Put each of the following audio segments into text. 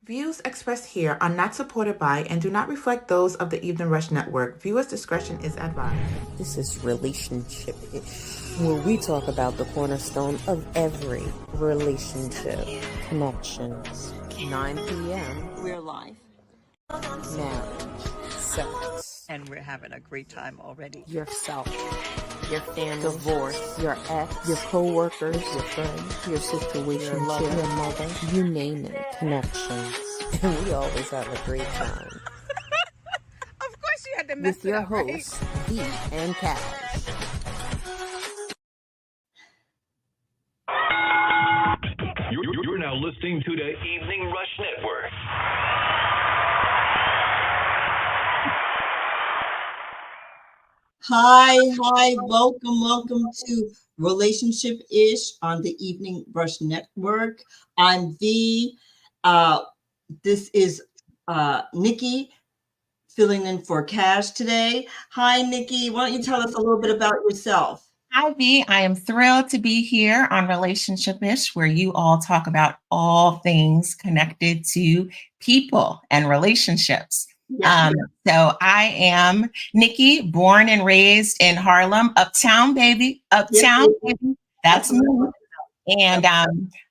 Views expressed here are not supported by and do not reflect those of the Evening Rush Network. Viewers' discretion is advised. This is Relationship-ish, where we talk about the cornerstone of every relationship. Connections. 9 p.m. We're live. Marriage. Sex. And we're having a great time already. Yourself. Your family. Divorce. Your ex. Your co-workers. Your friends. Your situation. Your lover. Your mother. You name it. Connections. And we always have a great time. Of course you had to mess With your it up, right? hosts, Vee and Caj. You're now listening to the Evening Rush Network. Hi, welcome to Relationship-ish on the Evening Rush Network. I'm Vee. This is Nikki filling in for Caj today. Hi, Nikki. Why don't you tell us a little bit about yourself? Hi, Vee. I am thrilled to be here on Relationship-ish, where you all talk about all things connected to people and relationships. Yes. So I am Nikki, born and raised in Harlem, Uptown, baby. Uptown, baby. That's me. And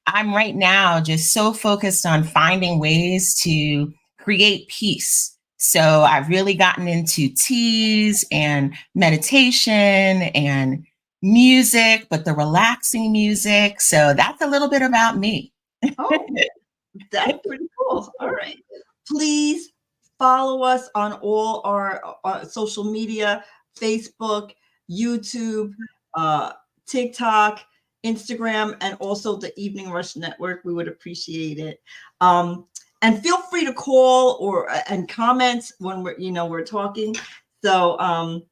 I'm right now just so focused on finding ways to create peace. So I've really gotten into teas and meditation and music, but the relaxing music. So that's a little bit about me. Oh, that's pretty cool. All right. Please follow us on all our social media, Facebook, YouTube, TikTok, Instagram, and also the Evening Rush Network. We would appreciate it. And feel free to call and comment when we're talking. So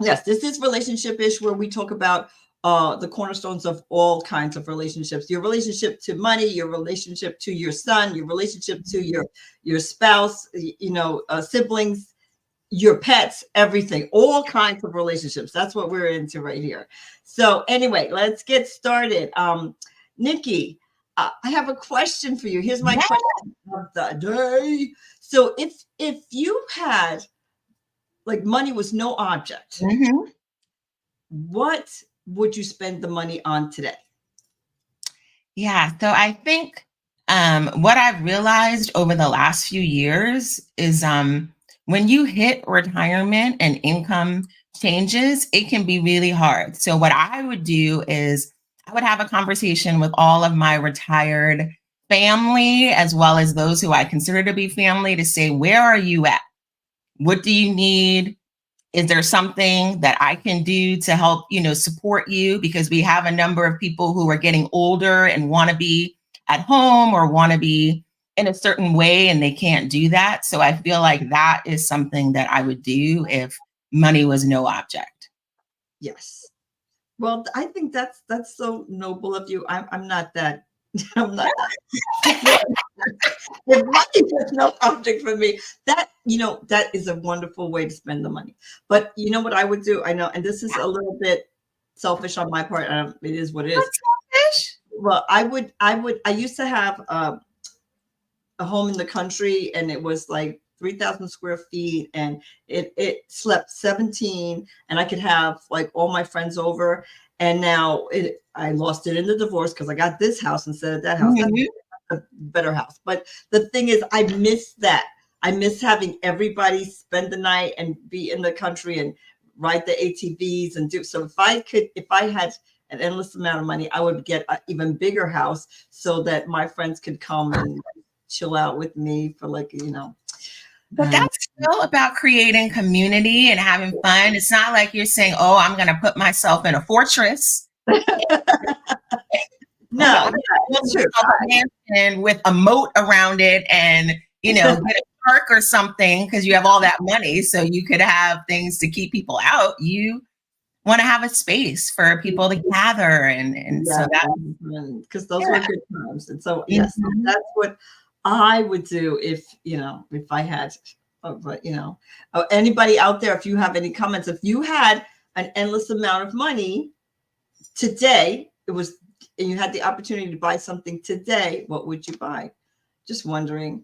yes, this is Relationship-ish, where we talk about the cornerstones of all kinds of relationships. Your relationship to money, your relationship to your son, your relationship to your spouse, siblings, your pets, everything, all kinds of relationships. That's what we're into right here. So anyway, let's get started. Nikki, I have a question for you. Here's my question of the day. So if you had, like, money was no object, what would you spend the money on today? Yeah, so I think what I've realized over the last few years is when you hit retirement and income changes, it can be really hard. So what I would do is I would have a conversation with all of my retired family, as well as those who I consider to be family, to say, where are you at? What do you need? Is there something that I can do to help, support you? Because we have a number of people who are getting older and want to be at home or want to be in a certain way, and they can't do that. So I feel like that is something that I would do if money was no object. Yes. Well, I think that's so noble of you. I'm not that. I'm not that. If money was no object for me, that is a wonderful way to spend the money. But you know what I would do? I know, and this is a little bit selfish on my part. It is what it is. What's selfish? Well, I used to have a home in the country, and it was like 3,000 square feet, and it slept 17, and I could have like all my friends over. And now I lost it in the divorce because I got this house instead of that house. That's a better house. But the thing is, I miss that. I miss having everybody spend the night and be in the country and ride the ATVs and do. So if I had an endless amount of money, I would get an even bigger house so that my friends could come and chill out with me for But that's still about creating community and having fun. It's not like you're saying, oh, I'm going to put myself in a fortress. No, and with a moat around it and, get a park or something because you have all that money. So you could have things to keep people out. You want to have a space for people to gather. And so that, because those were good times. And so, yes, that's what I would do if I had, but anybody out there, if you have any comments, if you had an endless amount of money today, and you had the opportunity to buy something today, what would you buy? Just wondering.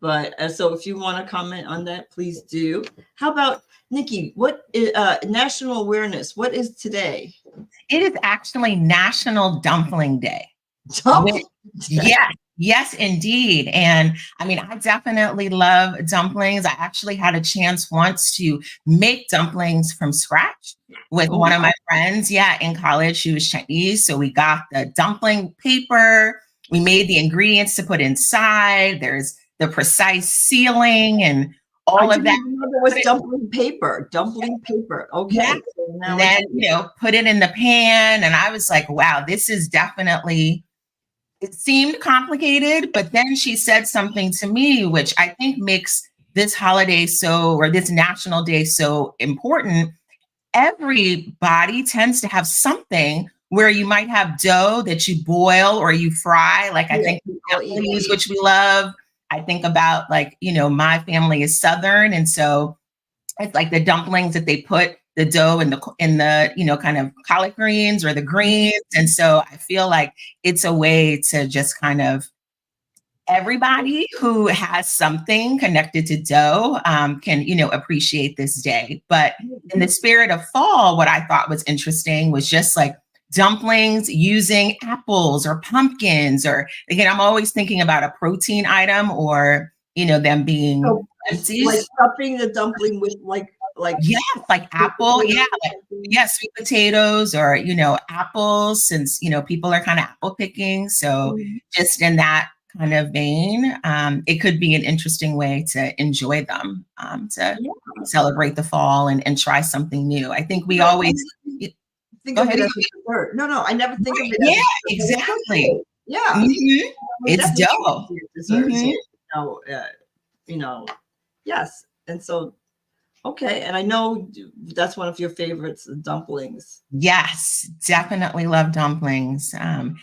But so if you want to comment on that, please do. How about Nikki? What is national awareness? What is today? It is actually National Dumpling Day. Dumpling. Yes, indeed. And I mean, I definitely love dumplings. I actually had a chance once to make dumplings from scratch with one of my friends. Yeah, in college, she was Chinese. So we got the dumpling paper. We made the ingredients to put inside. There's the precise sealing and all of that. There was dumpling paper. Dumpling paper. Okay. Yeah. So now and then, put it in the pan. And I was like, wow, this is definitely, it seemed complicated, but then she said something to me, which I think makes this holiday or this national day so important. Everybody tends to have something where you might have dough that you boil or you fry. Like I think dumplings, which we love. I think about my family is Southern. And so it's like the dumplings that they put the dough in the kind of collard greens or the greens. And so I feel like it's a way to just kind of everybody who has something connected to dough can, appreciate this day. But in the spirit of fall, what I thought was interesting was just like dumplings using apples or pumpkins, or again, I'm always thinking about a protein item or, them being empty. Like stuffing the dumpling with like apple. Sweet potatoes or, apples, since, people are kind of apple picking. So just in that kind of vein, it could be an interesting way to enjoy them, to celebrate the fall and try something new. I think we always think of it as a dessert. No, I never think of it as exactly. Yeah. Mm-hmm. It's dough. Yes. And so, okay. And I know that's one of your favorites, dumplings. Yes, definitely love dumplings. So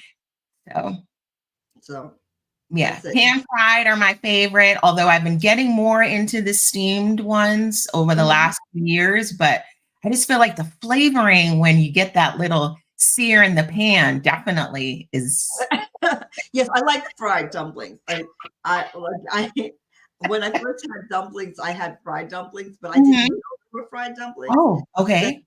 yeah, pan fried are my favorite, although I've been getting more into the steamed ones over the last few years, but I just feel like the flavoring when you get that little sear in the pan definitely is. Yes, I like fried dumplings. When I first had dumplings, I had fried dumplings, but I didn't know they were fried dumplings. Oh, okay.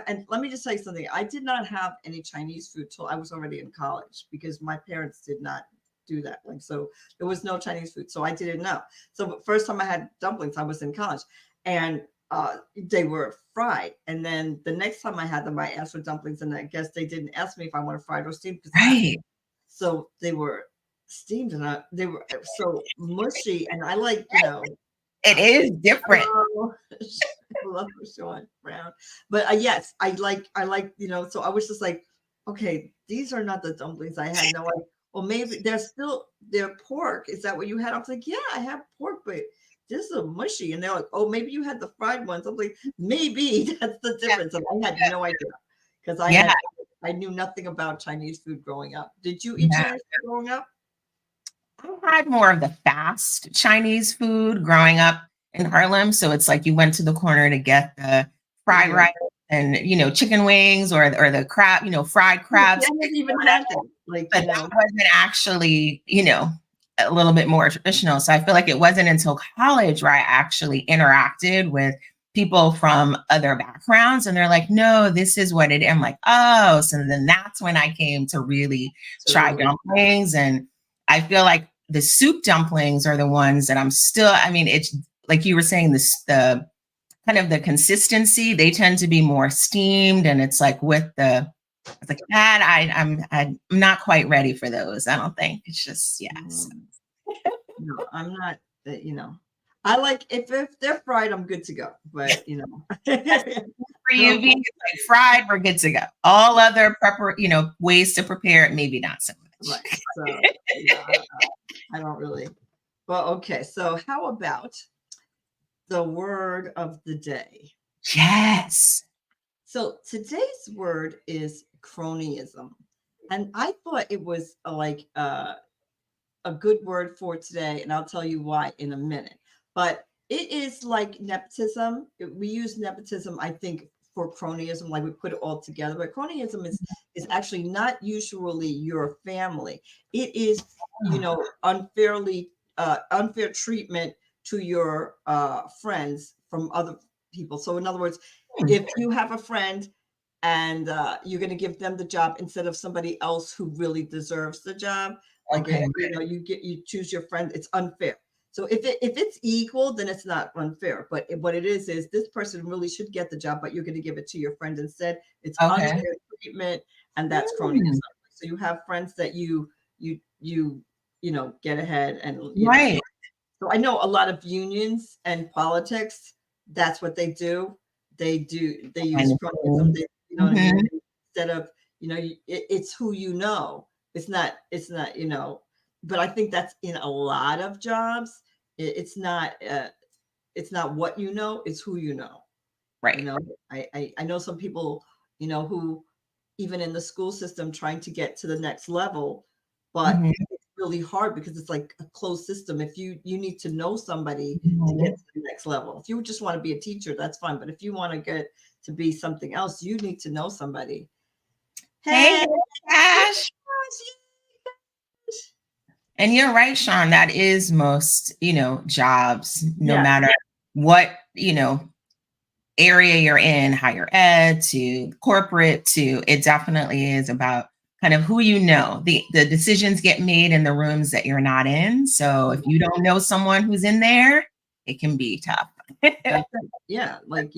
And let me just tell you something. I did not have any Chinese food till I was already in college because my parents did not do that. So there was no Chinese food. So I didn't know. So first time I had dumplings, I was in college, and they were fried. And then the next time I had them, I asked for dumplings, and I guess they didn't ask me if I wanted fried or steamed. Right. So they were steamed, and they were so mushy. And I like, it is different. I love Shone Brown, but yes, I like, so I was just like, okay, these are not the dumplings I had. No idea. Well, maybe they're pork. Is that what you had? I was like, yeah, I have pork, but this is mushy. And they're like, oh, maybe you had the fried ones. I'm like, maybe that's the difference. And I had no idea because I knew nothing about Chinese food growing up. Did you eat Chinese food growing up? I had more of the fast Chinese food growing up in Harlem. So it's like you went to the corner to get the fried rice and, chicken wings or the crab, fried crabs. I didn't even have that. But that wasn't actually, a little bit more traditional. So I feel like it wasn't until college where I actually interacted with people from other backgrounds, and they're like, no, this is what it is. I'm like, oh, so then that's when I came to really try dumplings. And I feel like the soup dumplings are the ones that I'm still, it's like you were saying, the kind of the consistency, they tend to be more steamed, and it's like I'm not quite ready for those. I don't think it's just, yes. No, I'm not, I like, if they're fried, I'm good to go, but for you, Vee, like fried, we're good to go. All other ways to prepare it, maybe not so much. Right. So I don't really. Well, okay. So how about the word of the day? Yes. So today's word is cronyism. And I thought it was a good word for today. And I'll tell you why in a minute. But it is like nepotism. We use nepotism, I think, for cronyism, like we put it all together. But cronyism is actually not usually your family. It is, unfair treatment to your friends from other people. So in other words, if you have a friend and you're going to give them the job instead of somebody else who really deserves the job, like Okay. you choose your friend, it's unfair. So if it's equal, then it's not unfair. But what it is this person really should get the job, but you're going to give it to your friend instead. It's Okay. unfair treatment, and that's cronyism. So you have friends that you get ahead, and Right. So I know a lot of unions and politics. That's what they do. They use cronyism. What I mean? Instead of it's who you know. It's not. But I think that's in a lot of jobs. It's not. It's not what you know. It's who you know. Right. I know some people who even in the school system trying to get to the next level, but it's really hard because it's like a closed system. If you need to know somebody to get to the next level. If you just want to be a teacher, that's fine. But if you want to get to be something else, you need to know somebody. Hey, Cash. And you're right, Shone. That is most, jobs, no matter what, area you're in, higher ed to corporate to, it definitely is about kind of who you know. The decisions get made in the rooms that you're not in. So if you don't know someone who's in there, it can be tough. Yeah, like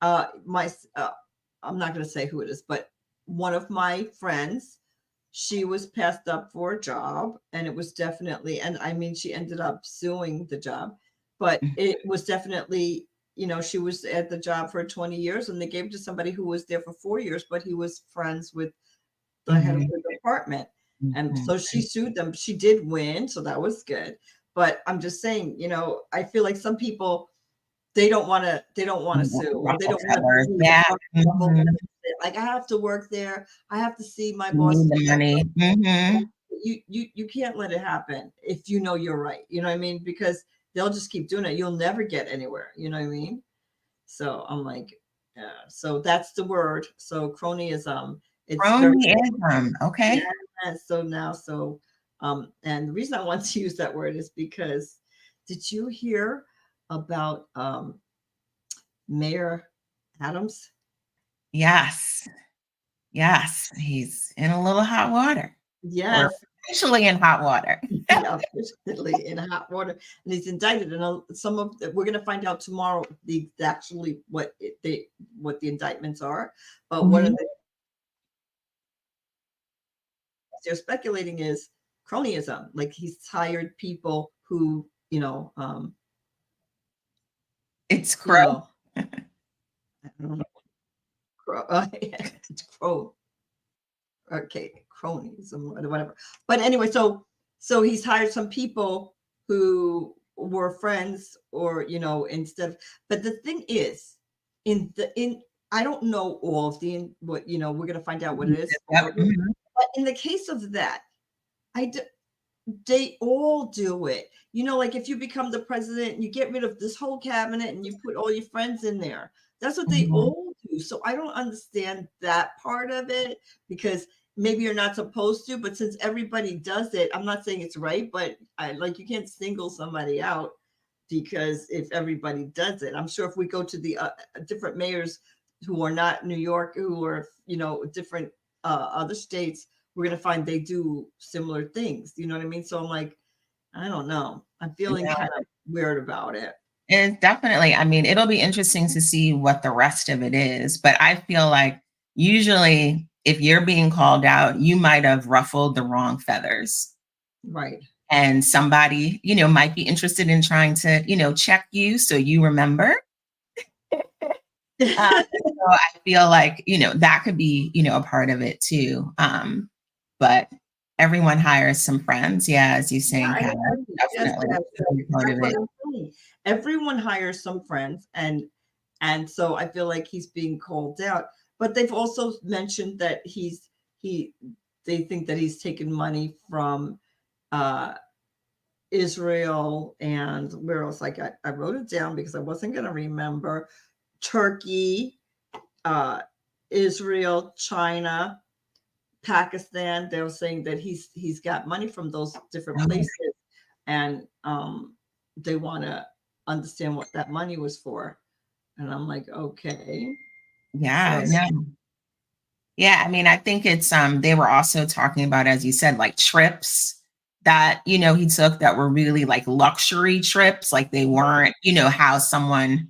I'm not going to say who it is, but one of my friends, she was passed up for a job, and it was definitely, and I mean, she ended up suing the job, but it was definitely, she was at the job for 20 years, and they gave it to somebody who was there for 4 years, but he was friends with the head of the department. And so she sued them. She did win, so that was good. But I'm just saying, I feel like some people, they don't want to sue, or they don't want to like, I have to work there, I have to see my boss. The money. You can't let it happen if you know you're right. You know what I mean? Because they'll just keep doing it. You'll never get anywhere. You know what I mean? So I'm like, yeah. So that's the word. So cronyism. It's Cronyism. Okay. Yeah. And the reason I want to use that word is because, did you hear about Mayor Adams? Yes. He's in a little hot water. Yes. Or officially in hot water. Yeah, officially in hot water, and he's indicted. And we're going to find out tomorrow what the indictments are. But one of the they're speculating is cronyism. Like, he's hired people who It's crow. I don't know. It's crow. Okay, cronyism or whatever. But anyway, so he's hired some people who were friends, or instead. But the thing is, I don't know all of what we're gonna find out what it is. Yep. But in the case of that, they all do it. Like, if you become the president, you get rid of this whole cabinet and you put all your friends in there. That's what they all do. So I don't understand that part of it, because maybe you're not supposed to, but since everybody does it, I'm not saying it's right, but you can't single somebody out, because if everybody does it, I'm sure if we go to the different mayors who are not New York, who are, different other states, we're going to find they do similar things. You know what I mean? So I'm like, I don't know. I'm feeling kind of weird about it. It's definitely, I mean, it'll be interesting to see what the rest of it is. But I feel like usually if you're being called out, you might have ruffled the wrong feathers. Right. And somebody, might be interested in trying to, check you so you remember. So I feel like, that could be, a part of it too. But everyone hires some friends. Yeah, as you're saying, definitely part of it. Everyone hires some friends, and so I feel like he's being called out. But they've also mentioned that they think that he's taken money from Israel, and where else? I wrote it down because I wasn't going to remember. Turkey, Israel, China, Pakistan. They were saying that he's got money from those different places, and they want to understand what that money was for. And I'm like, okay. Yeah, So, no. Yeah, I mean, I think it's they were also talking about, as you said, like trips that, you know, he took that were really like luxury trips, like they weren't, you know, how someone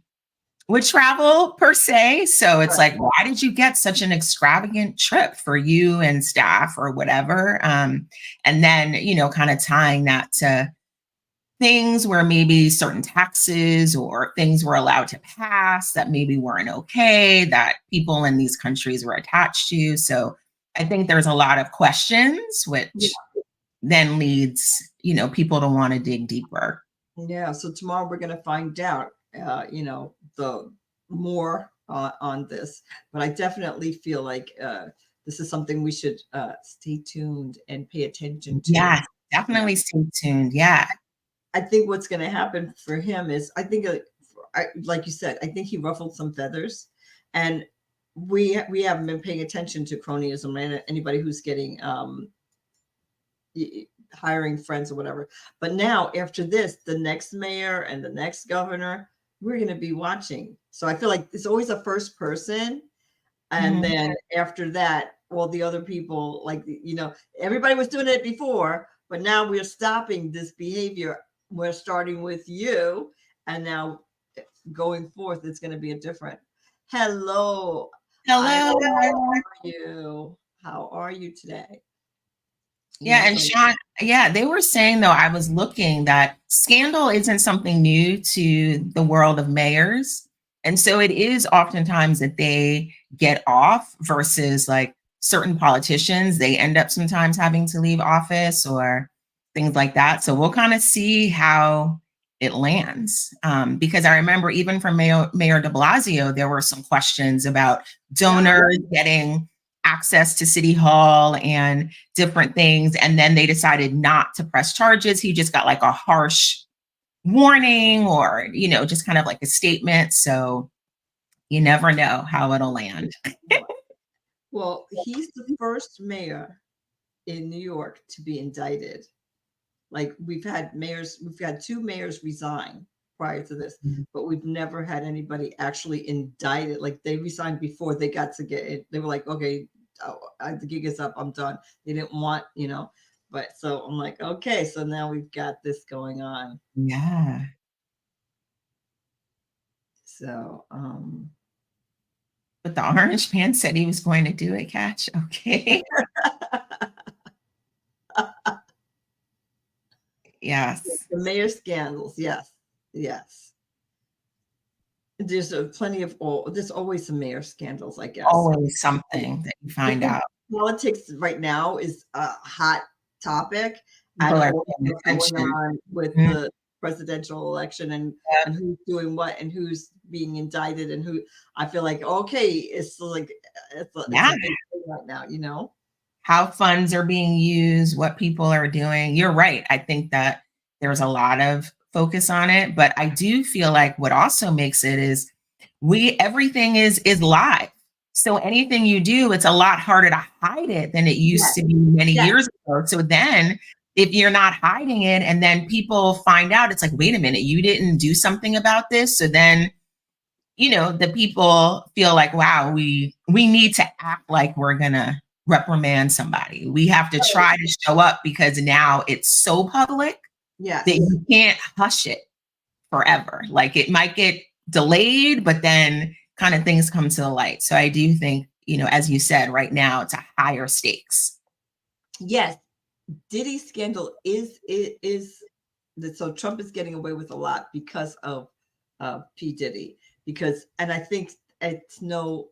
would travel per se. So it's like, why did you get such an extravagant trip for you and staff or whatever? And then, you know, kind of tying that to things where maybe certain taxes or things were allowed to pass that maybe weren't okay, that people in these countries were attached to. So I think there's a lot of questions, which then leads, you know, people to want to dig deeper. yeah. So tomorrow we're going to find out, you know, the more on this. But I definitely feel like this is something we should stay tuned and pay attention to. Yeah, definitely stay tuned. Yeah. I think what's going to happen for him is, I think, like you said, I think he ruffled some feathers, and we haven't been paying attention to cronyism and anybody who's getting hiring friends or whatever. But now, after this, the next mayor and the next governor, we're going to be watching. So I feel like it's always a first person, and then after that, all the other people, like, you know, everybody was doing it before, but now we're stopping this behavior. We're starting with you, and now going forth, it's going to be a different. Hello. Hello. How are you? How are you today? Yeah, and Shone, yeah, they were saying, though, I was looking, that scandal isn't something new to the world of mayors. And so it is oftentimes that they get off versus like certain politicians, they end up sometimes having to leave office or things like that. So we'll kind of see how it lands. Because I remember even from Mayor de Blasio, there were some questions about donors getting access to City Hall and different things. And then they decided not to press charges. He just got like a harsh warning, or, you know, just kind of like a statement. So you never know how it'll land. Well, he's the first mayor in New York to be indicted. Like, we've had two mayors resign prior to this, but we've never had anybody actually indicted. Like, they resigned before they got to get it. They were like, okay, the gig is up, I'm done. They didn't want, you know, but so I'm like, okay, so now we've got this going on. Yeah. So, but the orange man said he was going to do it, Catch. Okay. Yes. The mayor scandals. Yes. Yes. There's plenty of there's always some mayor scandals, I guess. Always something that you find out. Politics right now is a hot topic. I don't know what's going on with the presidential election and who's doing what and who's being indicted and who. I feel like, okay, it's like it's a big thing right now, you know, how funds are being used, what people are doing. You're right. I think that there's a lot of focus on it, but I do feel like what also makes it is everything is live. So anything you do, it's a lot harder to hide it than it used to be many years ago. So then if you're not hiding it and then people find out, it's like, wait a minute, you didn't do something about this. So then, you know, the people feel like, wow, we need to act like we're gonna reprimand somebody. We have to try to show up because now it's so public that you can't hush it forever. Like, it might get delayed, but then kind of things come to the light. So I do think, you know, as you said, right now it's a higher stakes. Yes. Diddy scandal is so Trump is getting away with a lot because of P. Diddy, and I think it's no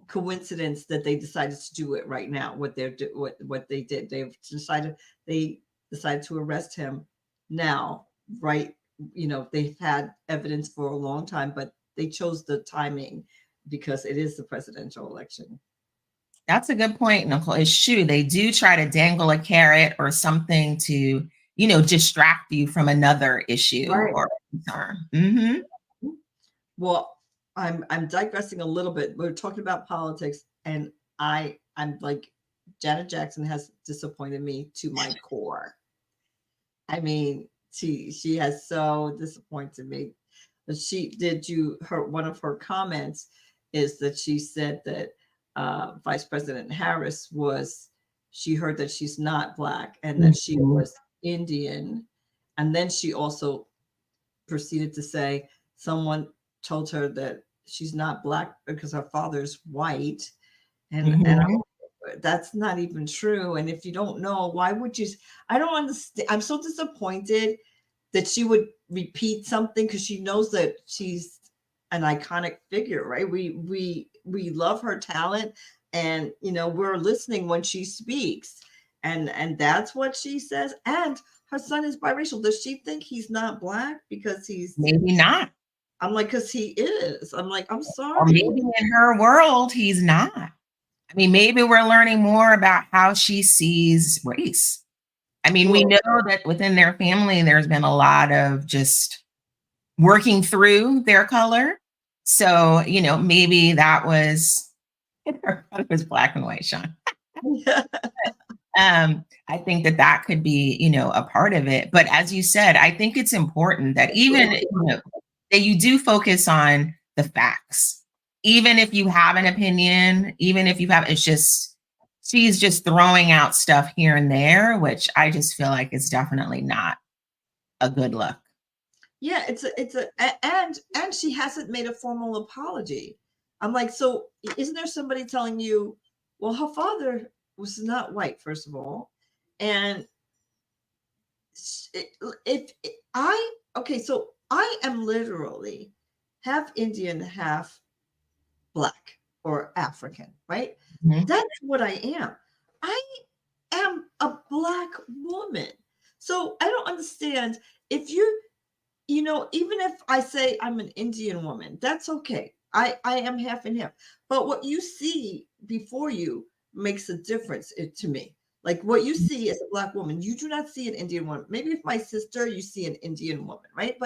coincidence that they decided to do it right now. What they did, they decided to arrest him now, right? You know, they've had evidence for a long time, but they chose the timing because it is the presidential election. That's a good point, Nicole. It's true. They do try to dangle a carrot or something to, you know, distract you from another issue or concern. Well, I'm digressing a little bit. We're talking about politics, and I'm like, Janet Jackson has disappointed me to my core. I mean, she has so disappointed me. One of her comments is that she said that Vice President Harris she heard that she's not Black and that she was Indian. And then she also proceeded to say someone told her that she's not Black because her father's white. And that's not even true. And if you don't know, why would you? I don't understand. I'm so disappointed that she would repeat something because she knows that she's an iconic figure, right? We love her talent, and we're listening when she speaks, and that's what she says. And her son is biracial. Does she think he's not Black because he's maybe not? I'm like, because he is. I'm like, I'm sorry. Or maybe in her world, he's not. I mean, maybe we're learning more about how she sees race. I mean, we know that within their family, there's been a lot of just working through their color. So, maybe that was, it was black and white, Shone. I think that could be, a part of it. But as you said, I think it's important that even, that you do focus on the facts. Even if you have an opinion, even if you have, she's just throwing out stuff here and there, which I just feel like is definitely not a good look. Yeah, and she hasn't made a formal apology. I'm like, so isn't there somebody telling you, well, her father was not white, first of all, and so I am literally half Indian, half Black or African, right? Mm-hmm. That's what I am. I am a Black woman. So I don't understand if even if I say I'm an Indian woman, that's okay. I am half and half. But what you see before you makes a difference to me. Like what you see as a Black woman, you do not see an Indian woman. Maybe if my sister, you see an Indian woman, right?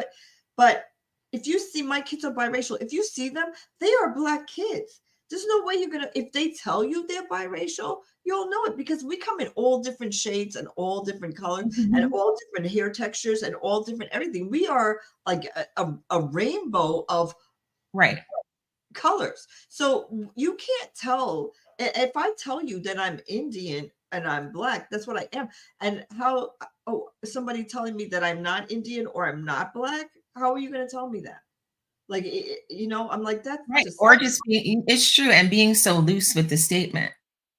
But if you see my kids are biracial, if you see them, they are Black kids. There's no way if they tell you they're biracial, you'll know it because we come in all different shades and all different colors and all different hair textures and all different everything. We are like a rainbow of colors. So you can't tell. If I tell you that I'm Indian and I'm Black, that's what I am. And somebody telling me that I'm not Indian or I'm not Black, how are you going to tell me that? Like, I'm like, that's right. Or just it's true. And being so loose with the statement.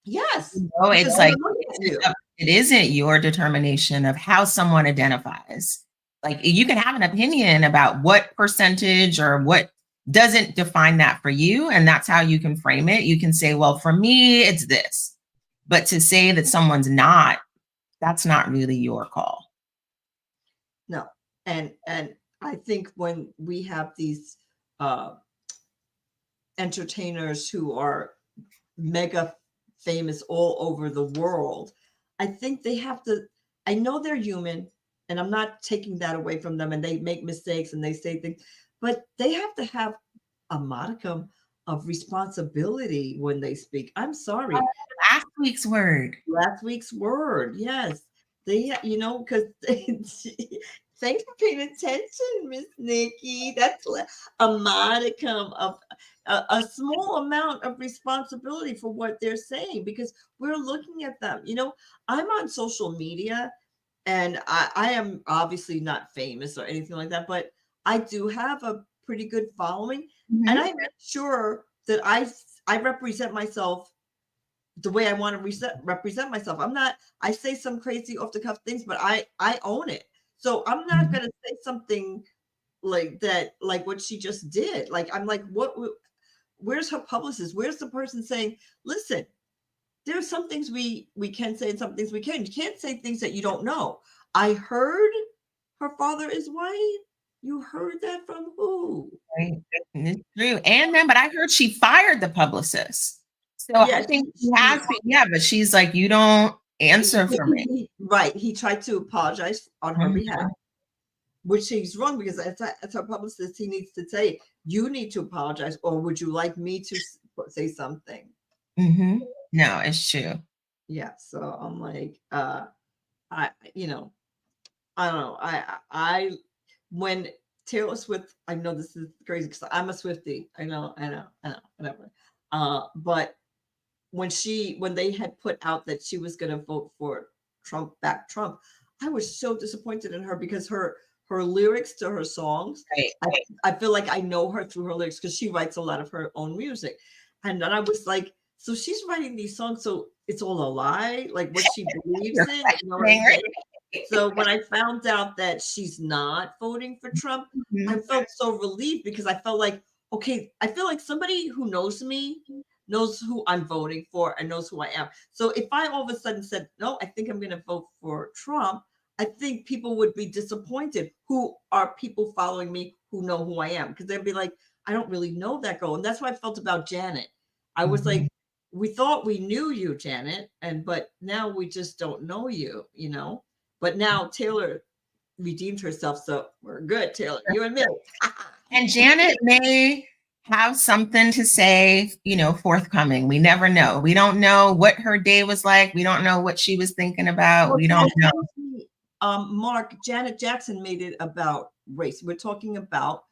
Yes. It's like, it isn't your determination of how someone identifies. Like you can have an opinion about what percentage or what doesn't define that for you. And that's how you can frame it. You can say, well, for me, it's this. But to say that someone's not, that's not really your call. No. And I think when we have these entertainers who are mega famous all over the world, I think they have to, I know they're human and I'm not taking that away from them and they make mistakes and they say things, but they have to have a modicum of responsibility when they speak. I'm sorry. Last week's word, yes. They, because thanks for paying attention, Miss Nikki. That's a modicum of a small amount of responsibility for what they're saying because we're looking at them. I'm on social media and I am obviously not famous or anything like that, but I do have a pretty good following. And I make sure that I represent myself the way I want to represent myself. I say some crazy off the cuff things, but I own it. So I'm not going to say something like that, like what she just did. Like, I'm like, where's her publicist? Where's the person saying, listen, there's some things we can say and some things we can't. You can't say things that you don't know. I heard her father is white. You heard that from who? Right. It's true. But I heard she fired the publicist. So yeah, I think she has been, but she's like, you don't answer for me. Right. He tried to apologize on her behalf. which he's wrong, because as her publicist, he needs to say, you need to apologize, or would you like me to say something? Mm-hmm. No, it's true. Yeah. So I'm like, I don't know. When Taylor Swift, I know this is crazy because I'm a Swiftie. I know, whatever. But when they had put out that she was going to vote for Trump, I was so disappointed in her, because her lyrics to her songs, Right. I feel like I know her through her lyrics, because she writes a lot of her own music. And then I was like, so she's writing these songs, so it's all a lie, like what she believes in. You know what I'm saying? So when I found out that she's not voting for Trump, I felt so relieved, because I felt like, okay, I feel like somebody who knows me knows who I'm voting for and knows who I am. So if I all of a sudden said, no, I think I'm going to vote for Trump, I think people would be disappointed. Who are people following me who know who I am? Because they'd be like, I don't really know that girl. And that's what I felt about Janet. I was like, we thought we knew you, Janet, but now we just don't know you, But now Taylor redeemed herself, so we're good, Taylor. You and me. And Janet may have something to say, forthcoming. We never know. We don't know what her day was like. We don't know what she was thinking about. Well, we don't know. Mark, Janet Jackson made it about race. We're talking about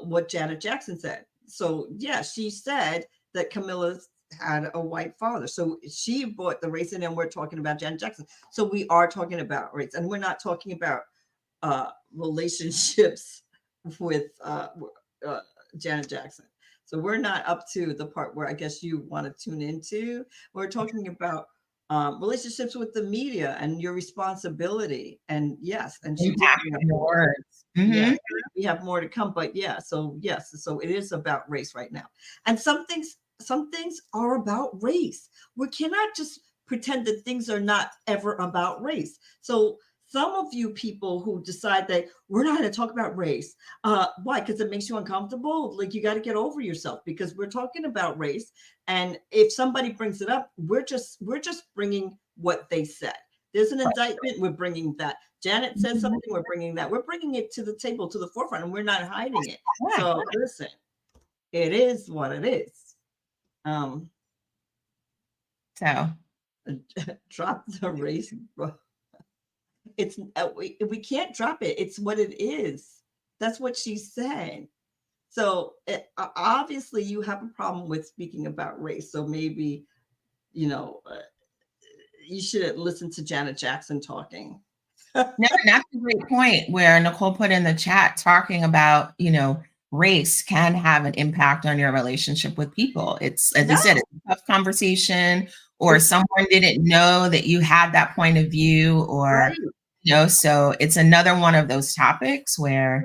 what Janet Jackson said. So yeah, she said that Camilla had a white father. So she brought the race in, and we're talking about Janet Jackson. So we are talking about race, and we're not talking about relationships with Janet Jackson. So we're not up to the part where I guess you want to tune into. We're talking about relationships with the media and your responsibility. And yes, and she did bring up words. Yeah, we have more to come, but yeah. So yes, so it is about race right now, and some things are about race. We cannot just pretend that things are not ever about race. So some of you people who decide that we're not going to talk about race, why? Because it makes you uncomfortable. Like, you got to get over yourself, because we're talking about race, and if somebody brings it up, we're just bringing what they said. There's an indictment, we're bringing that. Janet says something, we're bringing that. We're bringing it to the table, to the forefront, and we're not hiding it. So listen, it is what it is. So drop the race, bro. It's we can't drop it. It's what it is. That's what she said. So obviously you have a problem with speaking about race. So maybe, you should listen to Janet Jackson talking. No, that's a great point, where Nicole put in the chat talking about, race can have an impact on your relationship with people. It's, as you said, it's a tough conversation, or someone didn't know that you had that point of view, or, so it's another one of those topics where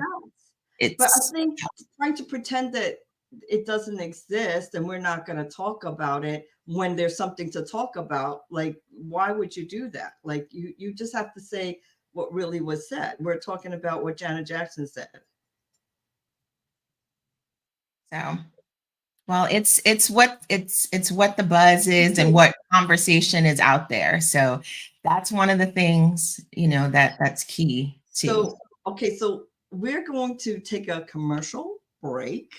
it's. But I think trying to pretend that it doesn't exist and we're not going to talk about it when there's something to talk about, like, why would you do that? Like, you just have to say what really was said. We're talking about what Janet Jackson said. So, well, it's what the buzz is and what conversation is out there. So that's one of the things, that's key too. So, okay, so we're going to take a commercial break,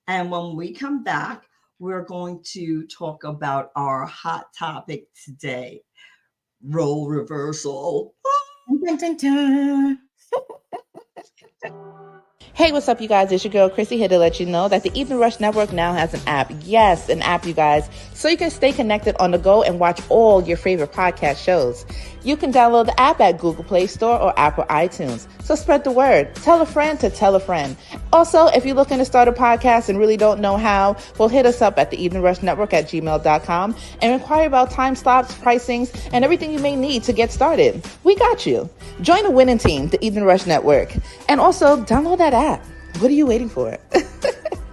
and when we come back, we're going to talk about our hot topic today: role reversal. Dun, dun, dun. Hey, what's up, you guys? It's your girl, Chrissy, here to let you know that the Evening Rush Network now has an app. Yes, an app, you guys. So you can stay connected on the go and watch all your favorite podcast shows. You can download the app at Google Play Store or Apple iTunes. So spread the word. Tell a friend to tell a friend. Also, if you're looking to start a podcast and really don't know how, well, hit us up at the Evening Rush Network at gmail.com and inquire about time slots, pricings, and everything you may need to get started. We got you. Join the winning team, the Evening Rush Network. And also, download that app. What are you waiting for?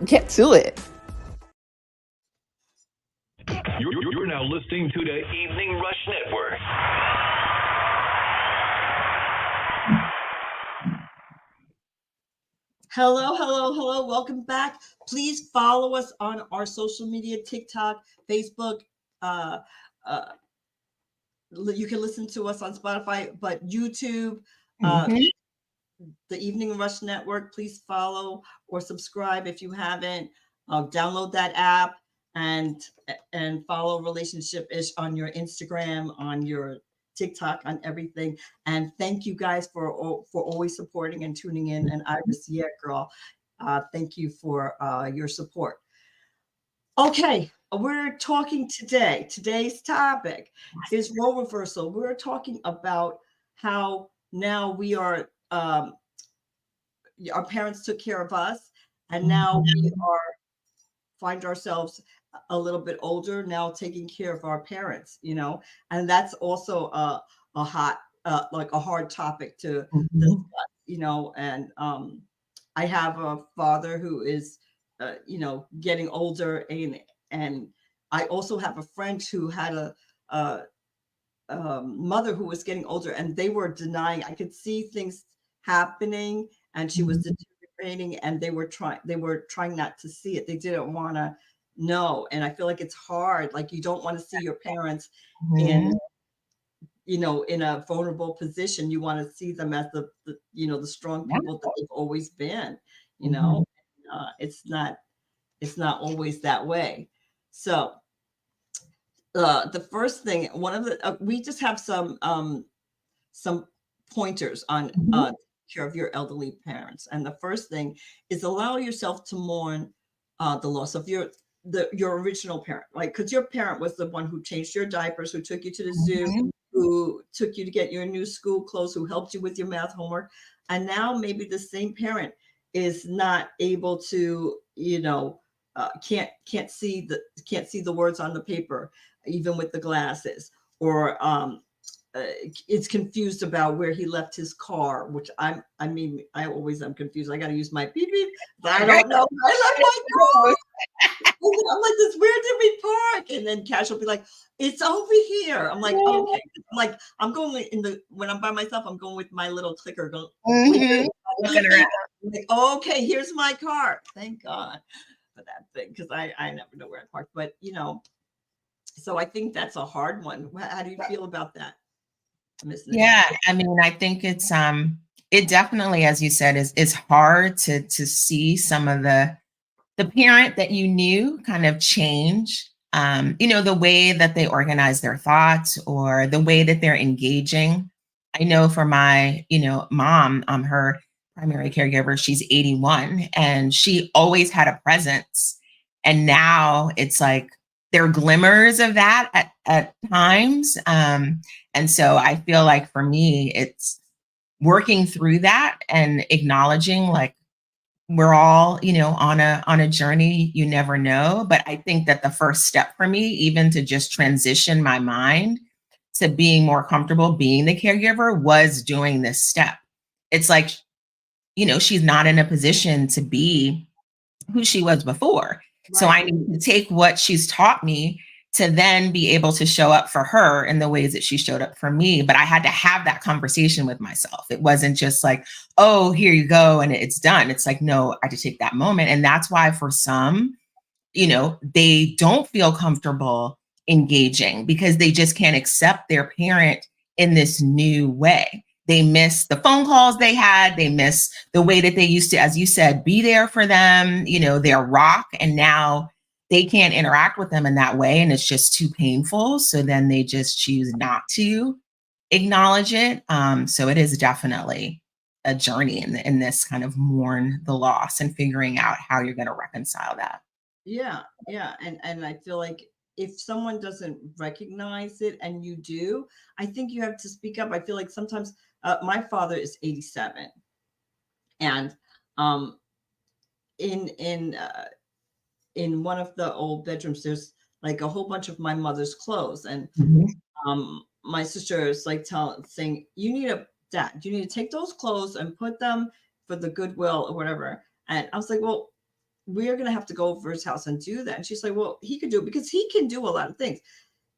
Get to it. You're now listening to the Evening Rush Network. Hello. Welcome back. Please follow us on our social media, TikTok, Facebook. You can listen to us on Spotify, but YouTube. the Evening Rush Network. Please follow or subscribe if you haven't. Download that app and follow Relationship Ish on your Instagram, on your TikTok, on everything. And thank you guys for always supporting and tuning in. And Iris, yeah, girl, thank you for your support. Okay, we're talking today. Today's topic is role reversal. We're talking about how now we are, our parents took care of us, and now we find ourselves a little bit older now taking care of our parents, and that's also a hot, like a hard topic to discuss, and I have a father who is, getting older, and I also have a friend who had a mother who was getting older, and they were denying. I could see things happening, and she was deteriorating, and they were trying not to see it. They didn't want to know, and I feel like it's hard. Like, you don't want to see your parents in in a vulnerable position. You want to see them as the strong people that they've always been. It's not always that way. So the first thing, one of the we just have some pointers on care of your elderly parents. And the first thing is allow yourself to mourn the loss of your original parent, right? Because your parent was the one who changed your diapers, who took you to the zoo, who took you to get your new school clothes, who helped you with your math homework. And now maybe the same parent is not able to, can't see the words on the paper, even with the glasses, or it's confused about where he left his car, which I always am confused. I got to use my beep beep, but I don't know. I left my car. I'm like this. Where did we park? And then Cash will be like, "It's over here." I'm like, okay. I'm like, I'm going when I'm by myself. I'm going with my little clicker. Looking around. I'm like, okay, here's my car. Thank God for that thing, because I never know where I park. But so I think that's a hard one. How do you feel about that? Yeah, I mean, I think it's it definitely, as you said, is hard to see some of the parent that you knew kind of change, the way that they organize their thoughts or the way that they're engaging. I know for my, mom, her primary caregiver, she's 81, and she always had a presence. And now it's like there are glimmers of that at times. And so I feel like for me, it's working through that and acknowledging, like, we're all, on a journey. You never know. But I think that the first step for me, even to just transition my mind to being more comfortable being the caregiver, was doing this step. It's like, she's not in a position to be who she was before. Right. So I need to take what she's taught me to then be able to show up for her in the ways that she showed up for me. But I had to have that conversation with myself. It wasn't just like, oh, here you go, and it's done. It's like, no, I had to take that moment. And that's why for some, they don't feel comfortable engaging because they just can't accept their parent in this new way. They miss the phone calls they had. They miss the way that they used to, as you said, be there for them, their rock. And now they can't interact with them in that way. And it's just too painful. So then they just choose not to acknowledge it. So it is definitely a journey in this kind of mourn the loss and figuring out how you're going to reconcile that. Yeah. And I feel like if someone doesn't recognize it and you do, I think you have to speak up. I feel like sometimes my father is 87, and in one of the old bedrooms, there's like a whole bunch of my mother's clothes, and my sister is like saying, you need to take those clothes and put them for the Goodwill or whatever. And I was like, well, we're going to have to go over his house and do that. And she's like, well, he could do it because he can do a lot of things,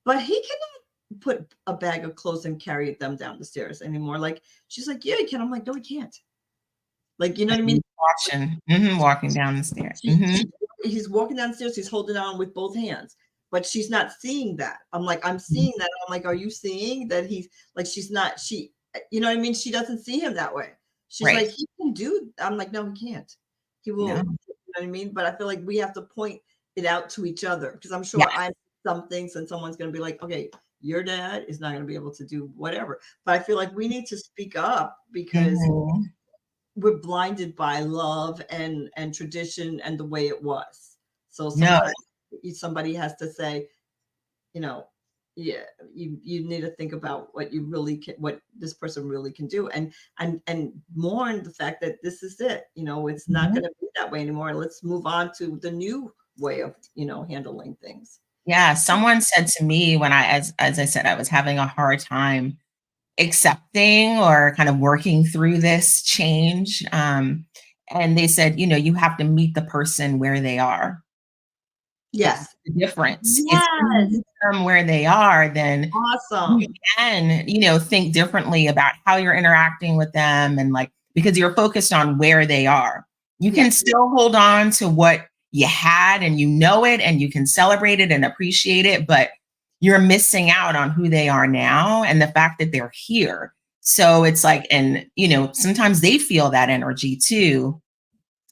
but he cannot put a bag of clothes and carry them down the stairs anymore. Like, she's like, yeah, he can. I'm like, no, he can't. Like, you know what I mean? Walking down the stairs. He's walking downstairs. He's holding on with both hands, but she's not seeing that. I'm like, I'm seeing that. I'm like, are you seeing that he's like, she's not, you know what I mean? She doesn't see him that way. She's Right. like, he can do. I'm like, no, he can't. He will. No. You know what I mean? But I feel like we have to point it out to each other because I'm Yeah. sure I'm some things and someone's going to be like, okay, your dad is not going to be able to do whatever. But I feel like we need to speak up because Mhm. we're blinded by love and tradition and the way it was. So No. sometimes somebody has to say, you know, yeah, you need to think about what you really can, what this person really can do, and mourn the fact that this is it. You know, it's not Mhm. going to be that way anymore. Let's move on to the new way of handling things. Yeah, someone said to me when as I said, I was having a hard time accepting or kind of working through this change. And they said, you have to meet the person where they are. That's Yes, the difference. If you yes, meet them where they are, then you awesome. can, think differently about how you're interacting with them and like because you're focused on where they are. You can Yes, still hold on to what you had and you know it and you can celebrate it and appreciate it, but you're missing out on who they are now and the fact that they're here. So it's like, and sometimes they feel that energy too.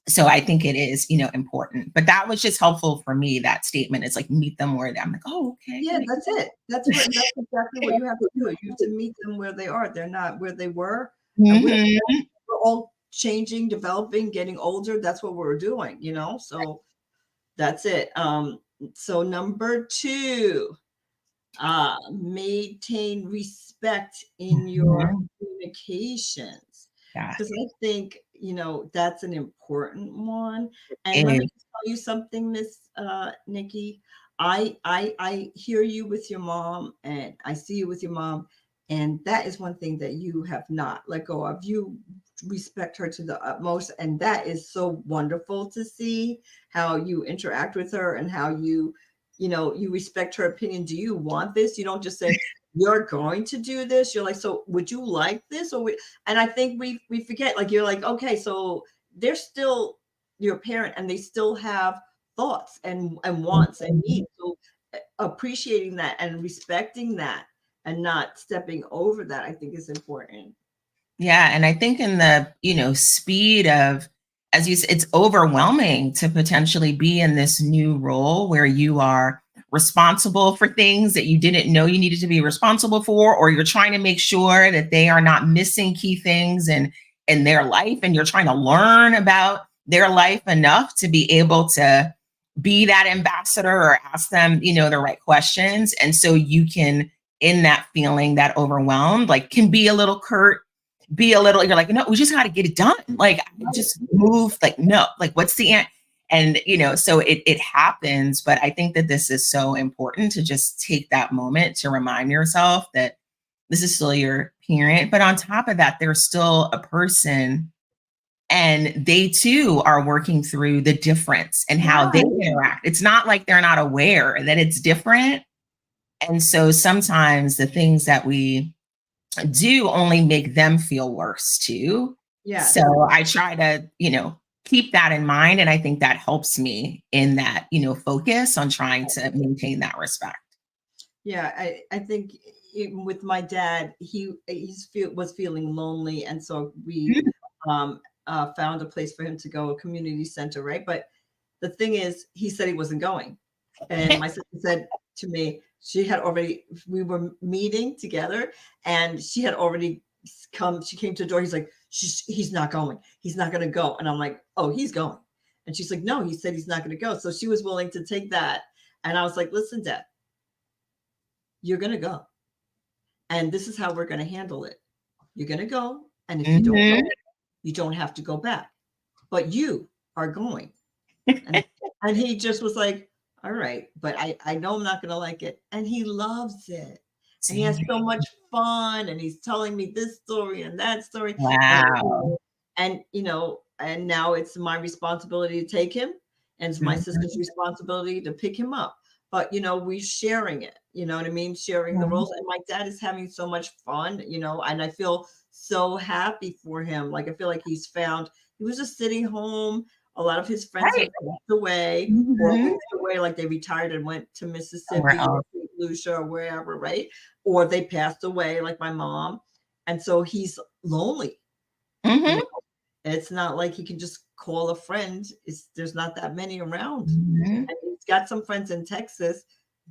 So I think it is, important. But that was just helpful for me. That statement is like meet them where they. I'm like, oh, okay. yeah, that's it. That's exactly what you have to do. You have to meet them where they are. They're not where they were, and Mhm. we're all changing, developing, getting older. That's what we're doing, So that's it. So number 2, maintain respect in your Mhm. communications. Yes, Because I think, that's an important one. And let it me just tell you something, Miss Nikki. I hear you with your mom and I see you with your mom. And that is one thing that you have not let go of. You respect her to the utmost. And that is so wonderful to see how you interact with her and how you respect her opinion. Do you want this? You don't just say, you're going to do this. You're like, so would you like this? And I think we forget, like, you're like, okay, so they're still your parent and they still have thoughts and wants and is. needs. So appreciating that and respecting that and not stepping over that, I think is important. Yeah, and I think in the, speed of, as you said, it's overwhelming to potentially be in this new role where you are responsible for things that you didn't know you needed to be responsible for, or you're trying to make sure that they are not missing key things in their life, and you're trying to learn about their life enough to be able to be that ambassador or ask them, the right questions. And so you can, in that feeling, that overwhelmed, like can be a little curt, be a little, you're like, no, we just got to get it done. Like, just move. Like, no, like, what's the end? And, so it happens. But I think that this is so important to just take that moment to remind yourself that this is still your parent. But on top of that, they're still a person and they too are working through the difference and how they interact. It's not like they're not aware that it's different. And so sometimes the things that we do only make them feel worse too. Yes. So I try to, keep that in mind. And I think that helps me in that, focus on trying to maintain that respect. Yeah, I think even with my dad, was feeling lonely, and so we um, found a place for him to go, a community center, right? But the thing is, he said he wasn't going, and my sister said to me, we were meeting together, and she had already come. She came to the door. He's like, he's not going. He's not going to go, and I'm like, oh, he's going, and she's like, no, he said he's not going to go. So she was willing to take that, and I was like, listen, Dad, you're going to go. And this is how we're going to handle it. You're going to go. And if you don't Mhm. go, you don't have to go back. But you are going. And, and he just was like, all right, but I know I'm not going to like it. And he loves it. And he has so much fun. And he's telling me this story and that story. Wow. And now it's my responsibility to take him. And it's my sister's Mhm. responsibility to pick him up. But we're sharing it, you know what I mean? Sharing the roles. And my dad is having so much fun, and I feel so happy for him. Like I feel like he was just sitting home. A lot of his friends have Right. passed away or Mhm. moved away, like they retired and went to Somewhere Mississippi or else. St. Lucia or wherever, right? Or they passed away, like my mom. And so he's lonely. You Mhm. know, it's not like he can just call a friend. There's not that many around. Mhm. And he's got some friends in Texas.